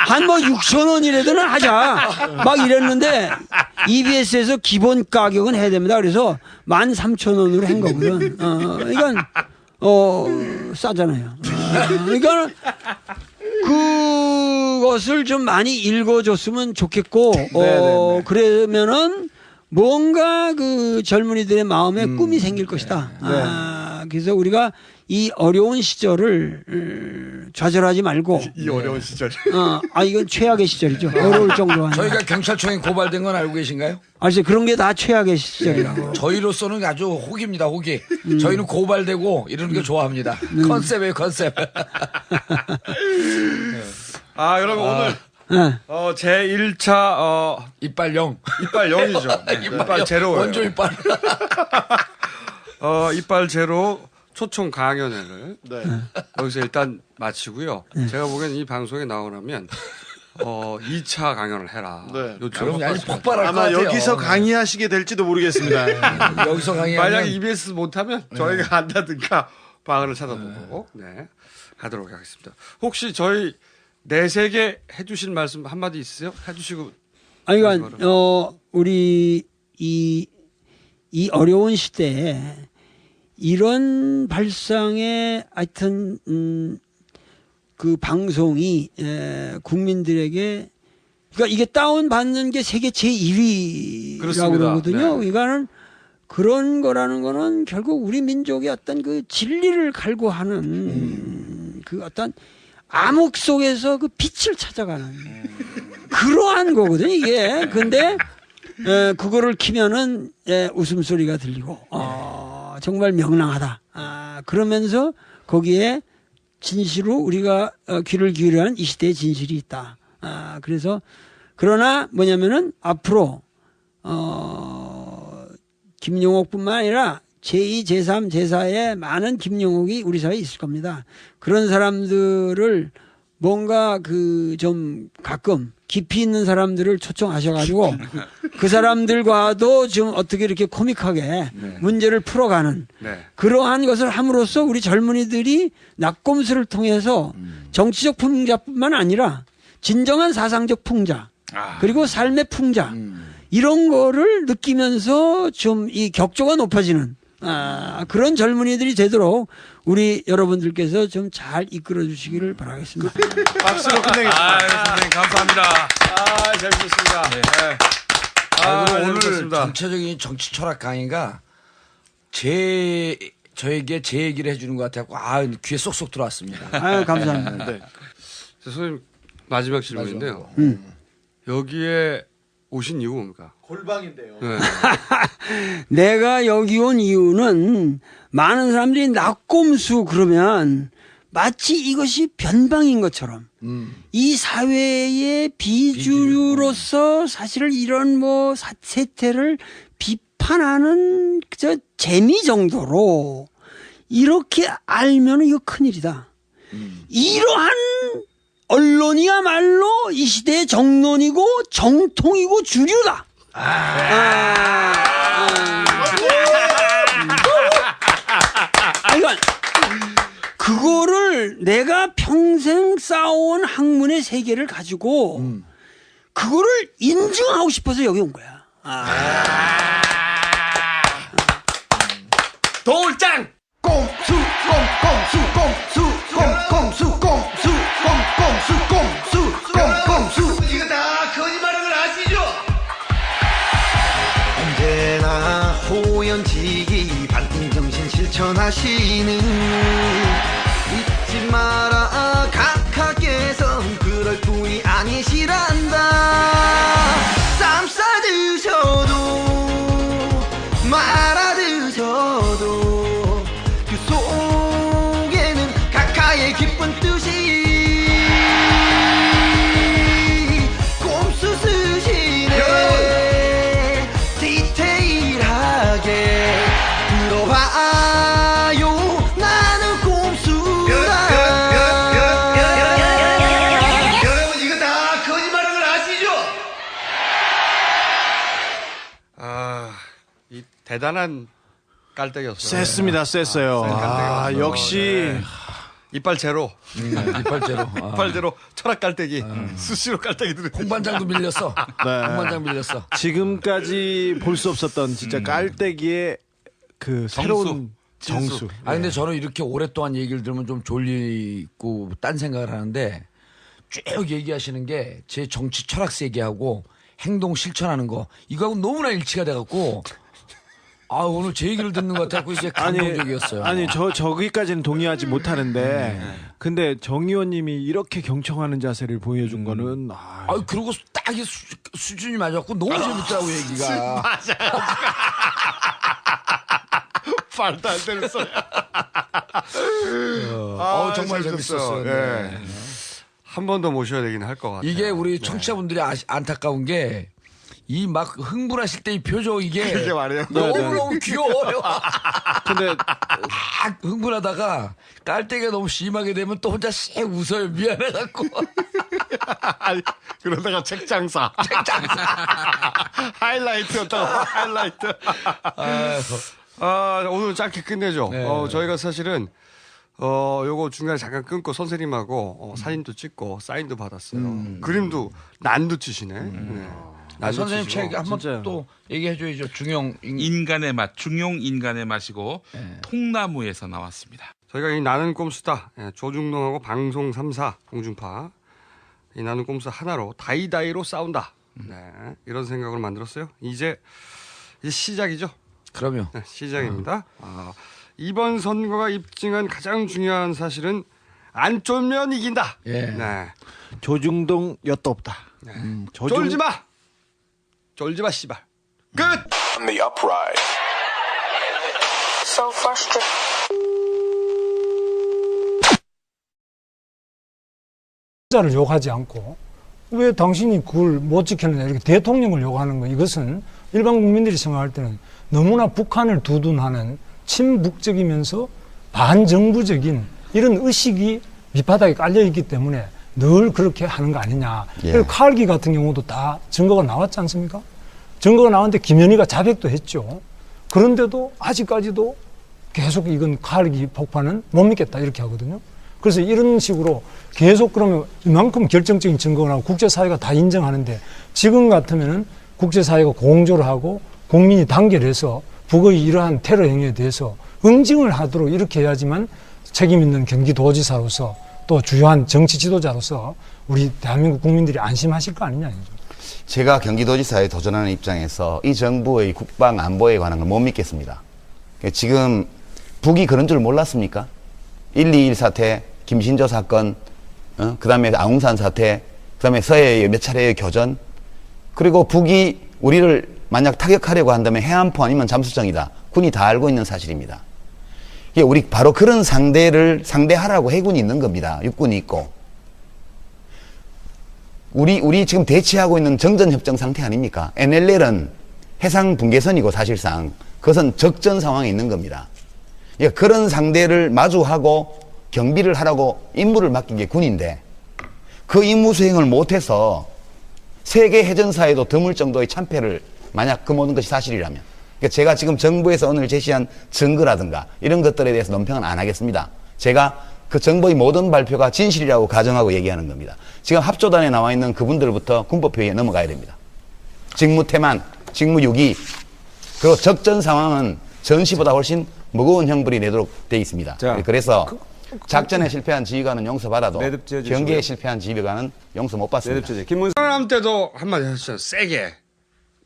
한 뭐 6,000원이라도는 하자 막 이랬는데 EBS에서 기본 가격은 해야 됩니다. 그래서 13,000원으로 한 거거든. 이건 싸잖아요. 그러니까 그것을 좀 많이 읽어줬으면 좋겠고 그러면은 뭔가 그 젊은이들의 마음에 꿈이 생길 것이다. 그래서 우리가 이 어려운 시절을 좌절하지 말고 이 어려운 시절. 이건 최악의 시절이죠. 어려울 정도가 아니라. 저희가 경찰청에 고발된 건 알고 계신가요? 알죠. 그런 게 다 최악의 시절이라고. 저희로서는 아주 호기입니다, 호기. 저희는 고발되고 이러는 게 좋아합니다. 컨셉이에요, 컨셉. 그러면 오늘 제 1차 이빨 0. 이빨 0이죠. 이빨 제로예요. 원조 이빨. 이빨 제로 초청 강연회를 여기서 일단 마치고요. 제가 보기엔 이 방송에 나오려면 2차 강연을 해라. 그럼 아니 폭발할 것 아마 같아요. 여기서 강의하시게 될지도 모르겠습니다. 여기서 강의하면 만약에 EBS 못하면 저희가 한다든가 방을 찾아보고 하도록 하겠습니다. 혹시 저희 내세계 해주실 말씀 한마디 있으세요? 해주시고. 그러니까 우리 이 어려운 시대에 이런 발상의 하여튼 그 방송이 국민들에게 그러니까 이게 다운 받는 게 세계 제1위라고 그러거든요. 그러니까는 그런 거라는 거는 결국 우리 민족의 어떤 그 진리를 갈구하는 그 어떤 암흑 속에서 그 빛을 찾아가는 그러한 거거든요, 이게. 근데 그거를 키면은 웃음소리가 들리고 정말 명랑하다. 그러면서 거기에 진실로 우리가 귀를 기울여야 하는 이 시대의 진실이 있다. 그래서 그러나 뭐냐면은 앞으로 김용옥뿐만 아니라 제2, 제3, 제4의 많은 김용옥이 우리 사회에 있을 겁니다. 그런 사람들을 뭔가 좀 가끔 깊이 있는 사람들을 초청하셔가지고 그 사람들과도 좀 어떻게 이렇게 코믹하게 문제를 풀어가는 그러한 것을 함으로써 우리 젊은이들이 낙곰수를 통해서 정치적 풍자뿐만 아니라 진정한 사상적 풍자 그리고 삶의 풍자 이런 거를 느끼면서 좀 이 격조가 높아지는 그런 젊은이들이 되도록 우리 여러분들께서 좀 잘 이끌어 주시기를 바라겠습니다. 박수로 끝내겠습니다. 선생님 감사합니다. 재밌었습니다. 오늘 재밌었습니다. 전체적인 정치 철학 강의가 저에게 제 얘기를 해주는 것 같아서 귀에 쏙쏙 들어왔습니다. 감사합니다. 선생님 마지막 질문인데요. 여기에 오신 이유가 뭡니까? 골방인데요. 내가 여기 온 이유는 많은 사람들이 낙곰수 그러면 마치 이것이 변방인 것처럼 이 사회의 비주류로서 사실 이런 세태를 비판하는 재미 정도로 이렇게 알면 이거 큰일이다. 이러한 언론이야말로 이 시대의 정론이고 정통이고 주류다. 그러니까 그거를 내가 평생 쌓아온 학문의 세계를 가지고 그거를 인증하고 싶어서 여기 온 거야. 도울장! 꼼수 이거 다 거짓말인 걸 아시죠? 언제나 호연지기 밝은 정신 실천하시는 잊지 마라 각하께선 그럴 뿐이 아니시란다. 쌈 싸드셔도 말아 드셔도 그 속에는 각하의 기쁜 뜻이 꼼수 쓰시네. 디테일하게 들어봐요. 나는 꼼수다. 여러분 이거 다 거짓말인 걸 아시죠? 이 대단한 깔때기였어요. 셌습니다. 셌어요. 역시 이빨 제로. 이빨 제로. 이빨 제로 철학 깔때기. 수시로 깔때기 들은. 홍반장도 밀렸어. 홍반장 밀렸어. 지금까지 볼 수 없었던 진짜 깔때기의 그 새로운 정수. 근데 저는 이렇게 오랫동안 얘기를 들으면 좀 졸리고 딴 생각을 하는데 쭉 얘기하시는 게 제 정치 철학 세계하고 행동 실천하는 거 이거하고 너무나 일치가 돼갖고 오늘 제 얘기를 듣는 것 같아서 이제 감동적이었어요. 저기까지는 동의하지 못하는데 근데 정 의원님이 이렇게 경청하는 자세를 보여준 거는 그리고 딱 수준이 맞았고 너무 재밌더라고 얘기가. 말도 안 되는 소리. 정말 재밌었어요. 네. 한 번 더 모셔야 되긴 할 것 같아요. 이게 우리 청취자분들이 안타까운 게 이 막 흥분하실 때 이 표정 이게 말이에요. 너무너무 귀여워요. 근데 흥분하다가 깔때기가 너무 심하게 되면 또 혼자 씩 웃어요. 미안해갖고. 그러다가 책장사. 하이라이트였다가 하이라이트. 오늘 짧게 끝내죠. 네. 저희가 사실은 요거 중간에 잠깐 끊고 선생님하고 사진도 찍고 사인도 받았어요. 그림도 난도 치시네. 네. 선생님 책 한번 또 얘기해줘야죠. 인간의 맛, 중용 인간의 맛이고 통나무에서 나왔습니다. 저희가 이 나는 꼼수다. 조중동하고 방송 3사 공중파 이 나는 꼼수 하나로 다이다이로 싸운다. 네, 이런 생각으로 만들었어요. 이제 시작이죠. 그럼요. 네, 시작입니다. 이번 선거가 입증한 가장 중요한 사실은 안 쫄면 이긴다. 예. 네. 조중동 엿도 없다. 네. 쫄지 마. 쫄지 마 씨발. 끝. On the uprise. So frustrated. 자를 욕하지 않고 왜 당신이 그걸 못 지켰느냐 이렇게 대통령을 욕하는 거 이것은 일반 국민들이 생각할 때는 너무나 북한을 두둔하는 친북적이면서 반정부적인 이런 의식이 밑바닥에 깔려 있기 때문에 늘 그렇게 하는 거 아니냐. 그리고 칼기 같은 경우도 다 증거가 나왔지 않습니까? 증거가 나왔는데 김현희가 자백도 했죠. 그런데도 아직까지도 계속 이건 칼기 폭파는 못 믿겠다 이렇게 하거든요. 그래서 이런 식으로 계속 그러면 이만큼 결정적인 증거가 나오고 국제사회가 다 인정하는데 지금 같으면은 국제사회가 공조를 하고 국민이 단결해서 북의 이러한 테러 행위에 대해서 응징을 하도록 이렇게 해야지만 책임 있는 경기도지사로서 또 주요한 정치 지도자로서 우리 대한민국 국민들이 안심하실 거 아니냐. 제가 경기도지사에 도전하는 입장에서 이 정부의 국방 안보에 관한 걸 못 믿겠습니다. 지금 북이 그런 줄 몰랐습니까? 1.2.1 사태, 김신조 사건, 그 다음에 아웅산 사태, 그 다음에 서해의 몇 차례의 교전, 그리고 북이 우리를 만약 타격하려고 한다면 해안포 아니면 잠수정이다. 군이 다 알고 있는 사실입니다. 우리 바로 그런 상대를 상대하라고 해군이 있는 겁니다. 육군이 있고. 우리 지금 대치하고 있는 정전협정 상태 아닙니까? NLL은 해상 분계선이고 사실상 그것은 적전 상황에 있는 겁니다. 그러니까 그런 상대를 마주하고 경비를 하라고 임무를 맡긴 게 군인데 그 임무 수행을 못해서 세계 해전사에도 드물 정도의 참패를 만약 그 모든 것이 사실이라면, 그러니까 제가 지금 정부에서 오늘 제시한 증거라든가 이런 것들에 대해서 논평은 안 하겠습니다. 제가 그 정부의 모든 발표가 진실이라고 가정하고 얘기하는 겁니다. 지금 합조단에 나와 있는 그분들부터 군법회의에 넘어가야 됩니다. 직무태만, 직무유기, 그리고 적전 상황은 전시보다 훨씬 무거운 형벌이 내도록 되어 있습니다. 자, 그래서 작전에 실패한 지휘관은 용서받아도 매듭 지어주시고요. 경계에 실패한 지휘관은 용서 못 받습니다. 천안함 때도 한마디 하셨죠. 세게.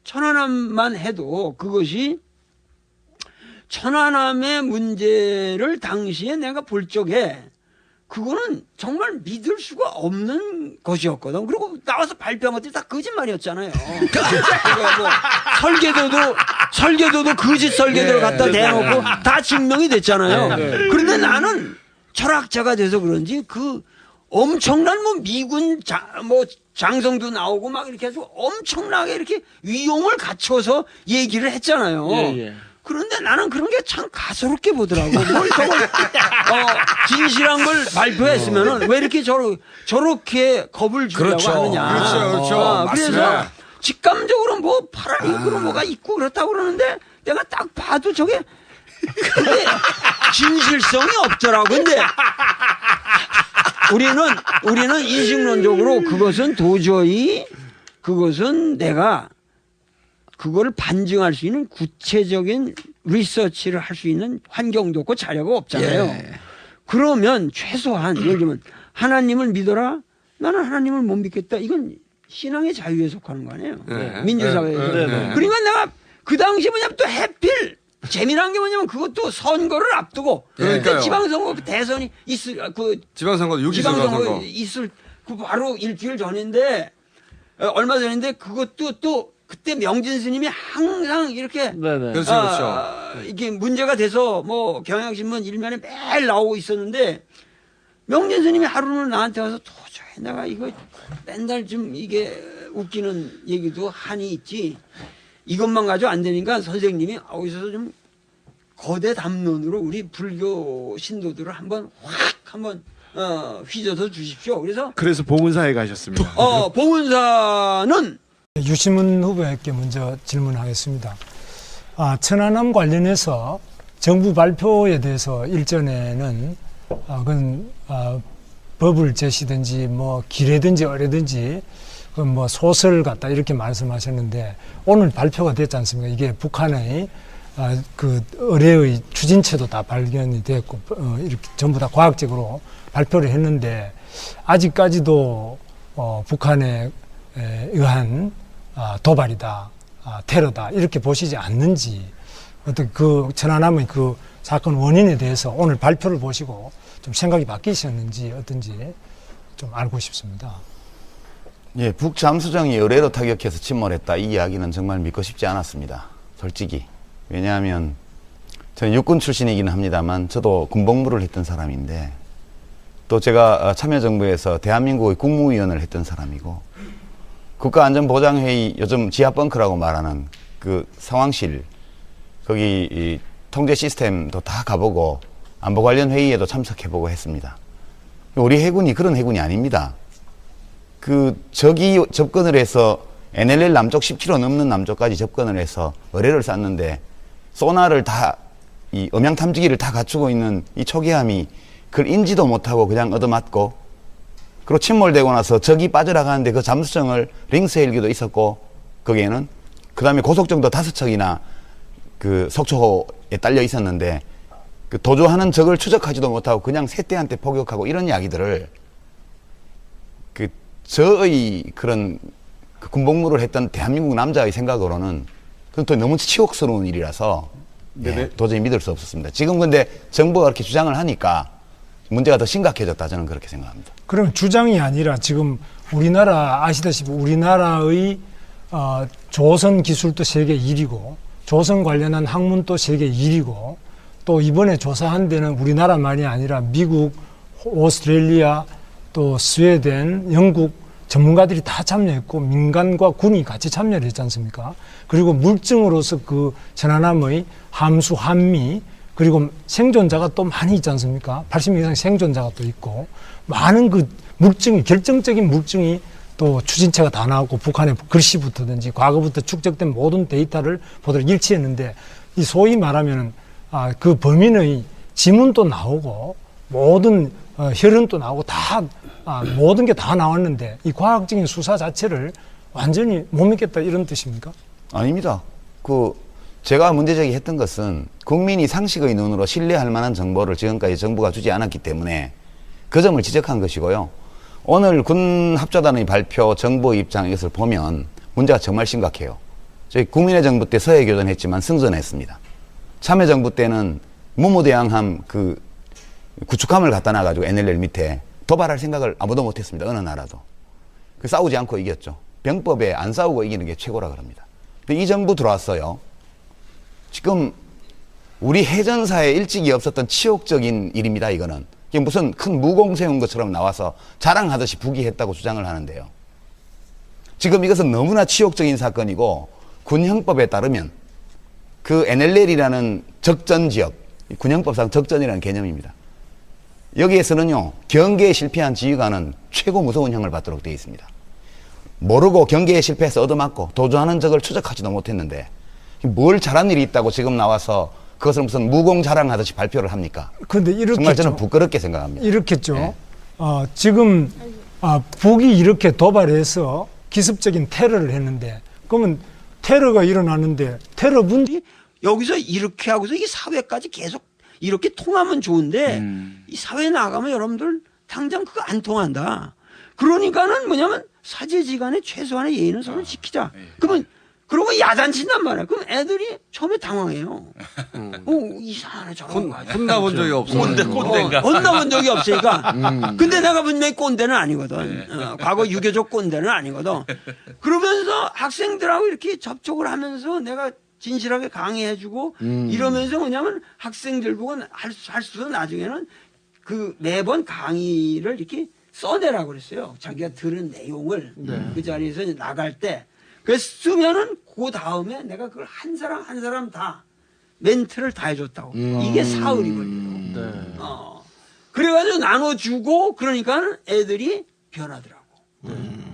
천안함만 해도 그것이 천안함의 문제를 당시에 내가 볼 적에 그거는 정말 믿을 수가 없는 것이었거든. 그리고 나와서 발표한 것들이 다 거짓말이었잖아요. 그러니까 뭐 설계도도 거짓 설계도를 갖다 대놓고 다 증명이 됐잖아요. 그런데 나는 철학자가 돼서 그런지 그 엄청난 뭐 미군 장성도 나오고 막 이렇게 해서 엄청나게 이렇게 위용을 갖춰서 얘기를 했잖아요. 그런데 나는 그런 게 참 가소롭게 보더라고. 뭘 저걸 진실한 걸 발표했으면은 왜 이렇게 저렇게 겁을 주려고 하느냐. 그렇죠. 그래서 직감적으로 뭐 파란 잉크로 뭐가 있고 그렇다고 그러는데 내가 딱 봐도 그게 진실성이 없더라고. 근데 우리는 인식론적으로 그것은 내가 그걸 반증할 수 있는 구체적인 리서치를 할 수 있는 환경도 없고 자료가 없잖아요. 그러면 최소한 예를 들면 하나님을 믿어라. 나는 하나님을 못 믿겠다. 이건 신앙의 자유에 속하는 거 아니에요. 민주사회에서. 그러니까 내가 그 당시 뭐냐면 또 해필 재미난 게 뭐냐면 그것도 선거를 앞두고 지방선거 대선이 있을 지방선거 6.25 선거 있을 그 바로 일주일 전인데 얼마 전인데 그것도 또 그때 명진 스님이 항상 이렇게 그렇죠. 이게 문제가 돼서 뭐 경향신문 일면에 매일 나오고 있었는데 명진 스님이 하루는 나한테 와서 도저히 내가 이거 맨날 좀 이게 웃기는 얘기도 한이 있지 이것만 가지고 안 되니까 선생님이 어디서 좀 거대 담론으로 우리 불교 신도들을 한번 휘저어 주십시오. 그래서 봉은사에 가셨습니다. 봉은사는 유시문 후보에게 먼저 질문하겠습니다. 천안함 관련해서 정부 발표에 대해서 일전에는 법을 제시든지 뭐 기례든지 어뢰든지 뭐 소설 같다 이렇게 말씀하셨는데 오늘 발표가 됐지 않습니까? 이게 북한의 그 의뢰의 추진체도 다 발견이 됐고 이렇게 전부 다 과학적으로 발표를 했는데 아직까지도 북한에 의한 도발이다, 테러다 이렇게 보시지 않는지 어떤 그 천안함의 그 사건 원인에 대해서 오늘 발표를 보시고 좀 생각이 바뀌셨는지 어떤지 좀 알고 싶습니다. 예, 북잠수정이 의뢰로 타격해서 침몰했다 이 이야기는 정말 믿고 싶지 않았습니다. 솔직히. 왜냐하면 저는 육군 출신이기는 합니다만 저도 군복무를 했던 사람인데 또 제가 참여정부에서 대한민국의 국무위원을 했던 사람이고 국가안전보장회의 요즘 지하벙커라고 말하는 그 상황실 거기 이 통제 시스템도 다 가보고 안보 관련 회의에도 참석해보고 했습니다. 우리 해군이 그런 해군이 아닙니다. 그 적이 접근을 해서 NLL 남쪽 10km 넘는 남쪽까지 접근을 해서 의뢰를 쐈는데 소나를 다 이 음향 탐지기를 다 갖추고 있는 이 초기함이 그걸 인지도 못하고 그냥 얻어맞고 그리고 침몰되고 나서 적이 빠져나가는데 그 잠수정을 링스 헬기도 있었고 거기에는 그 다음에 고속정도 5척이나 그 속초호에 딸려 있었는데 그 도주하는 적을 추적하지도 못하고 그냥 새떼한테 포격하고 이런 이야기들을 그 저의 그런 그 군복무를 했던 대한민국 남자의 생각으로는 그건 또 너무 치욕스러운 일이라서 도저히 믿을 수 없었습니다. 지금 근데 정부가 그렇게 주장을 하니까 문제가 더 심각해졌다 저는 그렇게 생각합니다. 그럼 주장이 아니라 지금 우리나라 아시다시피 우리나라의 조선 기술도 세계 1위고 조선 관련한 학문도 세계 1위고 또 이번에 조사한 데는 우리나라만이 아니라 미국, 오스트레일리아, 또 스웨덴, 영국 전문가들이 다 참여했고 민간과 군이 같이 참여를 했지 않습니까? 그리고 물증으로서 그 천안함의 함수, 한미 그리고 생존자가 또 많이 있지 않습니까? 80명 이상 생존자가 또 있고 많은 그 물증이 결정적인 물증이 또 추진체가 다 나왔고 북한의 글씨부터든지 과거부터 축적된 모든 데이터를 보도록 일치했는데 이 소위 말하면은 그 범인의 지문도 나오고 모든 혈흔도 나오고 다 모든 게 다 나왔는데 이 과학적인 수사 자체를 완전히 못 믿겠다 이런 뜻입니까? 아닙니다. 제가 문제제기 했던 것은 국민이 상식의 눈으로 신뢰할 만한 정보를 지금까지 정부가 주지 않았기 때문에 그 점을 지적한 것이고요. 오늘 군 합자단의 발표, 정부 입장 이것을 보면 문제가 정말 심각해요. 저희 국민의 정부 때 서해교전했지만 승전했습니다. 참여정부 때는 무무대항함 구축함을 갖다 놔가지고 NLL 밑에 도발할 생각을 아무도 못했습니다. 어느 나라도. 싸우지 않고 이겼죠. 병법에 안 싸우고 이기는 게 최고라 그럽니다. 근데 이 정부 들어왔어요. 지금 우리 해전사에 일찍이 없었던 치욕적인 일입니다. 이거는. 이게 무슨 큰 무공 세운 것처럼 나와서 자랑하듯이 부기했다고 주장을 하는데요. 지금 이것은 너무나 치욕적인 사건이고 군형법에 따르면 그 NLL이라는 적전지역, 군형법상 적전이라는 개념입니다. 여기에서는요, 경계에 실패한 지휘관은 최고 무서운 형을 받도록 되어 있습니다. 모르고 경계에 실패해서 얻어맞고 도주하는 적을 추적하지도 못했는데 뭘 잘한 일이 있다고 지금 나와서 그것을 무슨 무공 자랑하듯이 발표를 합니까? 근데 이렇게 정말 저는 부끄럽게 생각합니다. 이렇겠죠. 네. 지금 북이 이렇게 도발해서 기습적인 테러를 했는데 그러면 테러가 일어났는데 테러 문제 여기서 이렇게 하고서 이 사회까지 계속 이렇게 통하면 좋은데 이 사회에 나가면 여러분들 당장 그거 안 통한다. 그러니까는 뭐냐면 사제지간의 최소한의 예의는 서로 지키자. 그러면 그러고 야단친단 말이야. 그럼 애들이 처음에 당황해요. 이상하네 저런 거. 혼나본 적이 없어. 꼰대인가? 혼나본 적이 없으니까. 근데 내가 분명히 꼰대는 아니거든. 과거 유교적 꼰대는 아니거든. 그러면서 학생들하고 이렇게 접촉을 하면서 내가 진실하게 강의해주고 이러면서 뭐냐면 학생들 보고 할 수도 나중에는 그 매번 강의를 이렇게 써내라고 그랬어요. 자기가 들은 내용을 그 자리에서 나갈 때. 그래서 쓰면은 그 다음에 내가 그걸 한 사람 한 사람 다 멘트를 다 해줬다고. 이게 사흘이거든요. 그래가지고 나눠주고 그러니까 애들이 변하더라고.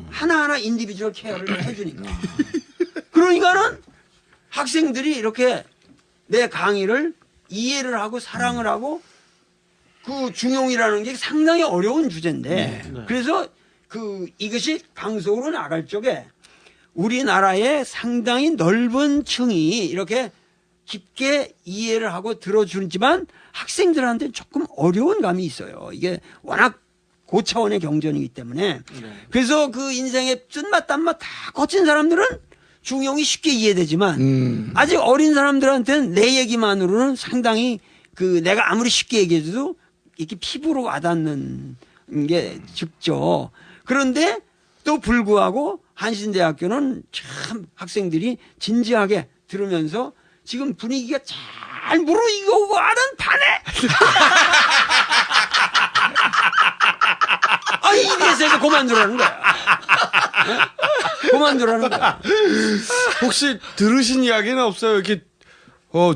하나하나 인디비주얼 케어를 해주니까. 그러니까는 학생들이 이렇게 내 강의를 이해를 하고 사랑을 하고 그 중용이라는 게 상당히 어려운 주제인데 그래서 이것이 방송으로 나갈 적에 우리나라의 상당히 넓은 층이 이렇게 깊게 이해를 하고 들어주지만 학생들한테 조금 어려운 감이 있어요. 이게 워낙 고차원의 경전이기 때문에. 그래서 그 인생의 쓴맛 단맛 다 거친 사람들은 중용이 쉽게 이해되지만 아직 어린 사람들한테는 내 얘기만으로는 상당히 내가 아무리 쉽게 얘기해줘도 이렇게 피부로 와닿는 게 적죠. 그런데 또 불구하고 한신대학교는 참 학생들이 진지하게 들으면서 지금 분위기가 잘 무르익어오고 하는 판에 EBS에서 그만두라는 거야. 그만두라는 거야. 혹시 들으신 이야기는 없어요? 이렇게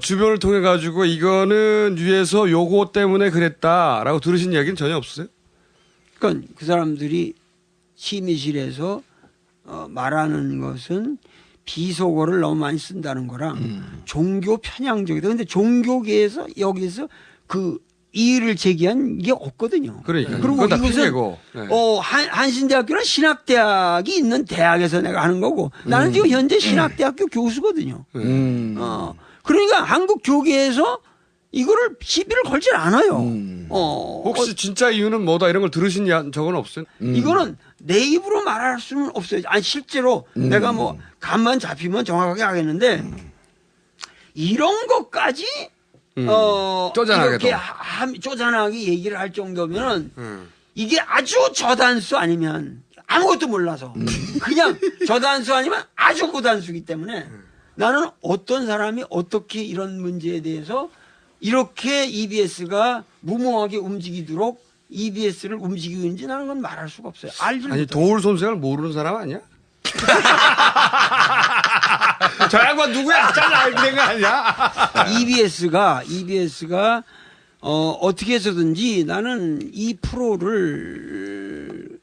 주변을 통해 가지고 이거는 위에서 요거 때문에 그랬다라고 들으신 이야기는 전혀 없으세요? 그러니까 그 사람들이 심의실에서 말하는 것은 비속어를 너무 많이 쓴다는 거랑 종교 편향적이다. 근데 종교계에서 여기서 이의를 제기한 게 없거든요. 그러니까. 그리고 이것은 핑계고. 네. 한신대학교는 신학대학이 있는 대학에서 내가 하는 거고 나는 지금 현재 신학대학교 교수거든요. 그러니까 한국 교계에서 이거를 시비를 걸질 않아요. 혹시 진짜 이유는 뭐다 이런 걸 들으신 적은 없어요? 이거는 내 입으로 말할 수는 없어요. 아니 실제로 내가 뭐 감만 잡히면 정확하게 하겠는데 이런 것까지 쪼잔하게도. 이렇게 쪼잔하게 얘기를 할 정도면 이게 아주 저단수 아니면 아무것도 몰라서 그냥 저단수 아니면 아주 고단수이기 때문에 나는 어떤 사람이 어떻게 이런 문제에 대해서 이렇게 EBS가 무모하게 움직이도록 EBS를 움직이고 있는지 나는 건 말할 수가 없어요. 알지 아니 못해요. 도울 손색을 모르는 사람 아니야? 저 양반 누구야? 잘 알게 된 거 아니야? EBS가 어떻게 해서든지 나는 이 프로를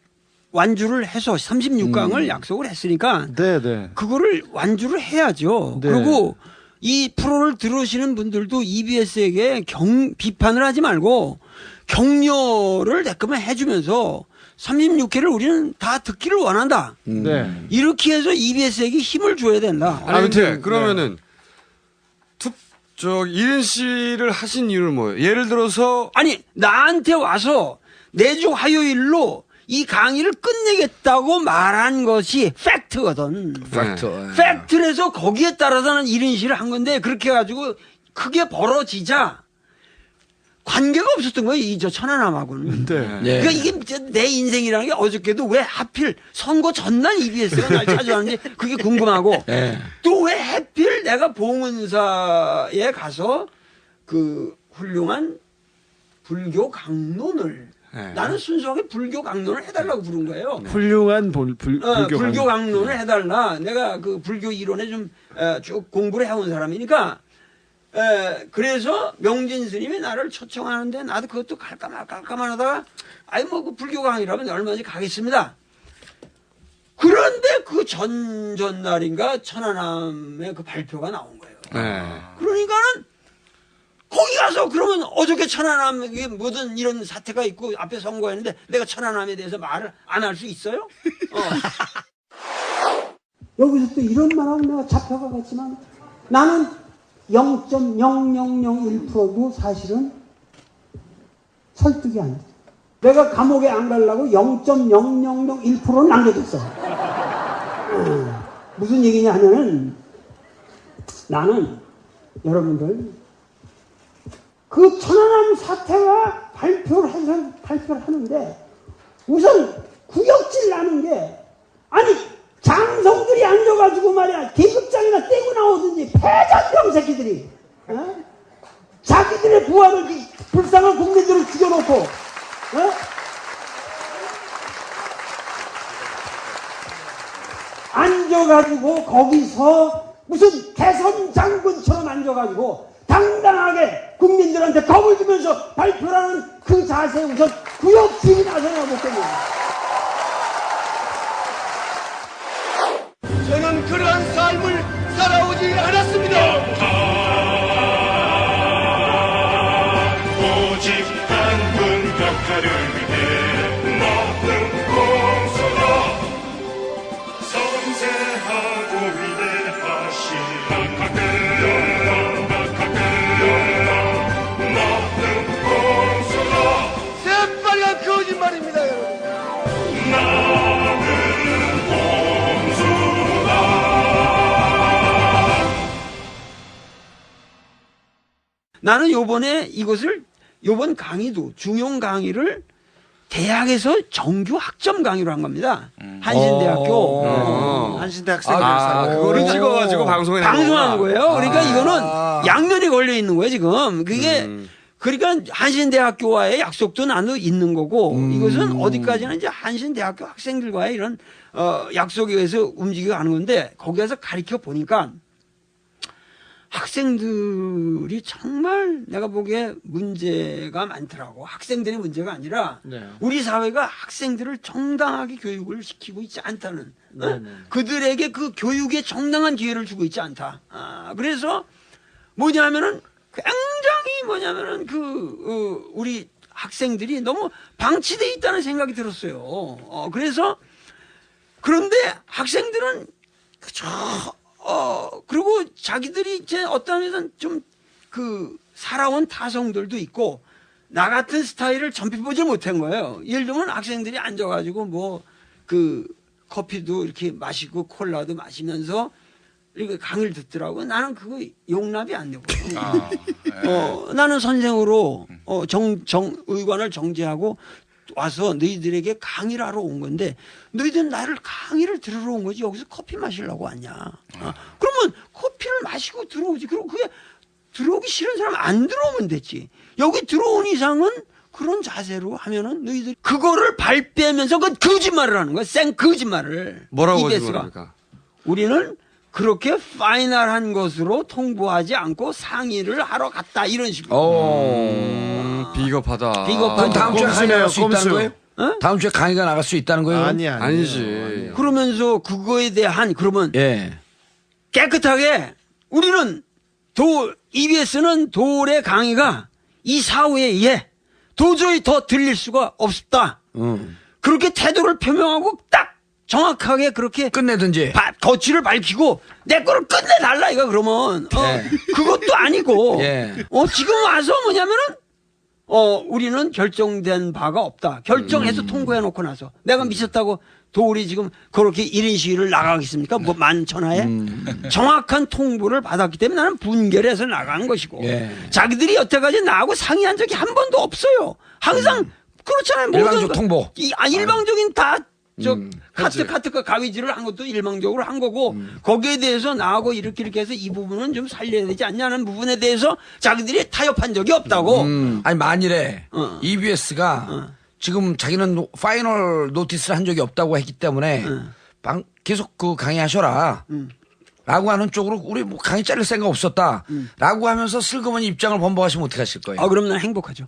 완주를 해서 36강을 약속을 했으니까 네, 네. 그거를 완주를 해야죠. 네. 그리고 이 프로를 들으시는 분들도 EBS에게 비판을 하지 말고 격려를 내꺼면 해주면서 36회를 우리는 다 듣기를 원한다. 네. 이렇게 해서 EBS에게 힘을 줘야 된다. 아니 근데 그러면은 이른 씨를 하신 이유는 뭐예요? 예를 들어서 아니 나한테 와서 내주 화요일로 이 강의를 끝내겠다고 말한 것이 팩트거든. 팩트. 팩트라서 거기에 따라서는 이른 씨를 한 건데 그렇게 해가지고 크게 벌어지자 관계가 없었던 거예요. 이 저 천안함하고는. 네. 네. 그러니까 이게 내 인생이라는 게 어저께도 왜 하필 선거 전날 EBS가 날 찾아왔는지 그게 궁금하고 네. 또 왜 하필 내가 봉은사에 가서 그 훌륭한 불교 강론을 네. 나는 순수하게 불교 강론을 해달라고 부른 거예요. 훌륭한 불교 불교 강론을 해달라. 내가 그 불교 이론에 좀 쭉 공부를 해온 사람이니까 그래서 명진 스님이 나를 초청하는데 나도 그것도 갈까 말까만 하다가 뭐 그 불교 강의라면 얼마든지 가겠습니다. 그런데 그 전날인가 천안함의 그 발표가 나온 거예요. 네. 그러니까는 거기 가서 그러면 어저께 천안함에 뭐든 이런 사태가 있고 앞에 선거했는데 내가 천안함에 대해서 말을 안 할 수 있어요? 여기서 또 이런 말하고 내가 잡혀가겠지만 나는 0.0001%도 사실은 설득이 안 돼. 내가 감옥에 안 가려고 0.0001%는 남겨뒀어. 무슨 얘기냐 하면은 나는 여러분들 그 천안함 사태가 발표를 하는데 우선 구역질 나는 게 아니 장성들이 앉아가지고 말이야 계급장이나 떼고 나오든지 패잔병 새끼들이 자기들의 부하를 불쌍한 국민들을 죽여놓고 앉아가지고 거기서 무슨 개선 장군처럼 앉아가지고 당당하게 국민들한테 겁을 주면서 발표하는 그 자세에 우선 구역질이 나서야 못겠네요. 저는 그러한 삶을 살아오지 않았습니다. 오직 한분 벽화를 위해 먹는 공소라 섬세하고 위대하신 먹는 공소라 새빨간 거짓말입니다, 여러분. 나는 요번 강의도 중용 강의를 대학에서 정규 학점 강의로 한 겁니다. 한신대학교. 한신대 학생들 그거를 찍어가지고 방송에 방송하는 거예요. 그러니까 이거는 양면이 걸려 있는 거예요, 지금. 그게 그러니까 한신대학교와의 약속도 나도 있는 거고 이것은 어디까지나 이제 한신대학교 학생들과의 이런 약속에 의해서 움직여 가는 건데 거기 가서 가르쳐 보니까 학생들이 정말 내가 보기에 문제가 많더라고. 학생들의 문제가 아니라 우리 사회가 학생들을 정당하게 교육을 시키고 있지 않다는 그들에게 그 교육에 정당한 기회를 주고 있지 않다. 그래서 뭐냐면은 굉장히 뭐냐면은 우리 학생들이 너무 방치돼 있다는 생각이 들었어요. 그래서 그런데 학생들은 그리고 자기들이 이제 어떤 면에서는 좀 살아온 타성들도 있고 나 같은 스타일을 전피 보질 못한 거예요. 예를 들면 학생들이 앉아가지고 커피도 이렇게 마시고 콜라도 마시면서 이렇게 강의를 듣더라고요. 나는 그거 용납이 안 되고요. 나는 선생으로 의관을 정지하고 와서 너희들에게 강의를 하러 온 건데 너희들은 나를 강의를 들으러 온 거지 여기서 커피 마시려고 왔냐. 그러면 커피를 마시고 들어오지. 그리고 그게 들어오기 싫은 사람 안 들어오면 됐지. 여기 들어온 이상은 그런 자세로 하면은 너희들 그거를 발 빼면서 그 거짓말을 하는 거야. 생 거짓말을. 뭐라고 EBS가. 거짓말합니까? 우리는 그렇게 파이널한 것으로 통보하지 않고 상의를 하러 갔다 이런 식으로. 비겁하다. 비겁한 다음 주에 꼼수네요, 할수 있다는 꼼수. 거예요? 다음 주에 강의가 나갈 수 있다는 거예요? 아니지. 그러면서 그거에 대한 그러면 예. 깨끗하게 우리는 EBS는 도올의 강의가 이 사후에 의해 도저히 더 들릴 수가 없다. 그렇게 태도를 표명하고 딱 정확하게 그렇게 끝내든지 거취를 밝히고 내 거를 끝내달라 이거 그러면 그것도 아니고 예. 지금 와서 뭐냐면은 우리는 결정된 바가 없다. 결정해서 통보해놓고 나서 내가 미쳤다고 도울이 지금 그렇게 1인 시위를 나가겠습니까? 뭐 만천하에 정확한 통보를 받았기 때문에 나는 분결해서 나간 것이고 예. 자기들이 여태까지 나하고 상의한 적이 한 번도 없어요. 항상 그렇잖아요. 일방적 통보. 일방적인 다 카트가 가위질을 한 것도 일방적으로 한 거고 거기에 대해서 나하고 이렇게 해서 이 부분은 좀 살려야 되지 않냐는 부분에 대해서 자기들이 타협한 적이 없다고. 아니 만일에 EBS가 지금 자기는 파이널 노티스를 한 적이 없다고 했기 때문에 계속 그 강의하셔라 라고 하는 쪽으로 우리 뭐 강의 자를 생각 없었다 라고 하면서 슬그머니 입장을 번복하시면 어떻게 하실 거예요? 그럼 난 행복하죠.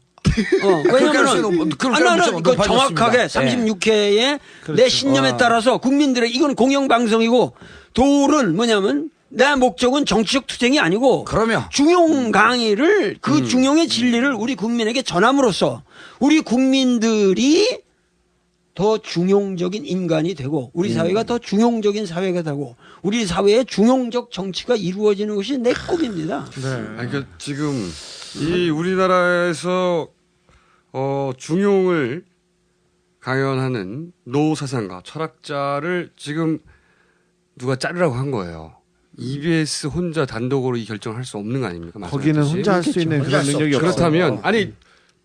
왜냐면은 나는 그 정확하게 36회에 내 신념에 따라서 국민들의 이건 공영방송이고 도울은 뭐냐면 내 목적은 정치적 투쟁이 아니고 그러면 중용 강의를 그 중용의 진리를 우리 국민에게 전함으로써 우리 국민들이 더 중용적인 인간이 되고 우리 사회가 더 중용적인 사회가 되고 우리 사회의 중용적 정치가 이루어지는 것이 내 꿈입니다. 그러니까 지금 이 우리나라에서 중용을 강연하는 노사상가 철학자를 지금 누가 자르라고 한 거예요. EBS 혼자 단독으로 이 결정을 할 수 없는 거 아닙니까? 거기는 혼자 할 수 있는 그런 능력이 없어요. 그렇다면 아니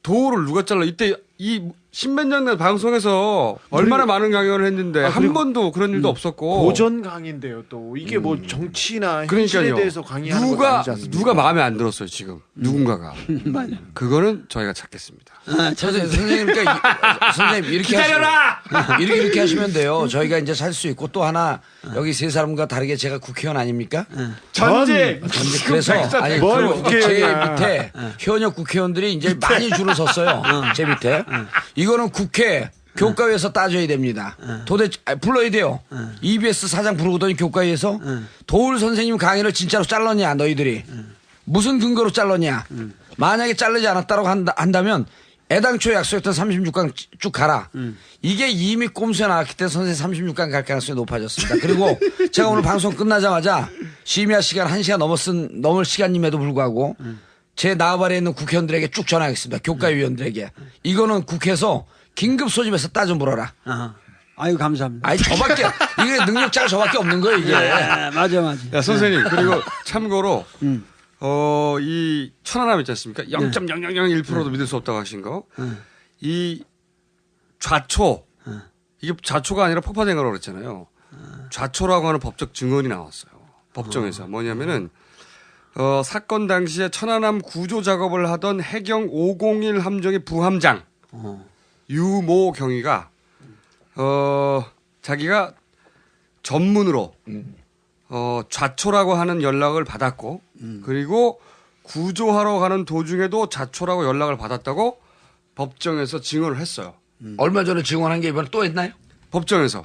도를 누가 잘라? 이때 이 십몇 년 방송에서 얼마나 많은 강연을 했는데 한 번도 그런 일도 없었고 고전 강의인데요. 또 이게 뭐 정치나 현실에 그러니까요. 대해서 강의하는 건 아니지 않습니까? 누가 마음에 안 들었어요 지금 누군가가. 그거는 저희가 찾겠습니다. 선생님 이렇게 기다려라. 이렇게 하시면 돼요. 저희가 이제 살 수 있고 또 하나 여기 세 사람과 다르게 제가 국회의원 아닙니까? 전제. 그래서 아니 뭘 제 국회의원이야. 밑에 현역 국회의원들이 이제 많이 줄을 섰어요. 제 밑에 이거는 국회 교과위에서 따져야 됩니다. 도대체 불러야 돼요. EBS 사장 부르고더니 교과위에서 도울 선생님 강의를 진짜로 잘랐냐 너희들이 무슨 근거로 잘랐냐. 만약에 자르지 않았다고 한다면 애당초 약속했던 36강 쭉 가라. 이게 이미 꼼수에 나왔기 때문에 선생님 36강 갈 가능성이 높아졌습니다. 그리고 제가 오늘 방송 끝나자마자 심야 시간 1시간 넘을 시간임에도 불구하고 제 나발에 있는 국회의원들에게 쭉 전화하겠습니다. 교과위원들에게. 이거는 국회에서 긴급 소집해서 따져 물어라. 아유 감사합니다. 아니 저밖에 이게 능력자가 저밖에 없는 거예요 이게. 맞아. 야 선생님 그리고 참고로 이 천안함 있지 않습니까? 0.0001%도 믿을 수 없다고 하신 거. 이 좌초 이게 좌초가 아니라 폭파된 거라고 그랬잖아요. 좌초라고 하는 법적 증언이 나왔어요. 법정에서 뭐냐면은 사건 당시에 천안함 구조 작업을 하던 해경 501 함정의 부함장 유모 경위가 자기가 전문으로 좌초라고 하는 연락을 받았고 그리고 구조하러 가는 도중에도 좌초라고 연락을 받았다고 법정에서 증언을 했어요. 얼마 전에 증언한 게 이번에 또 했나요? 법정에서.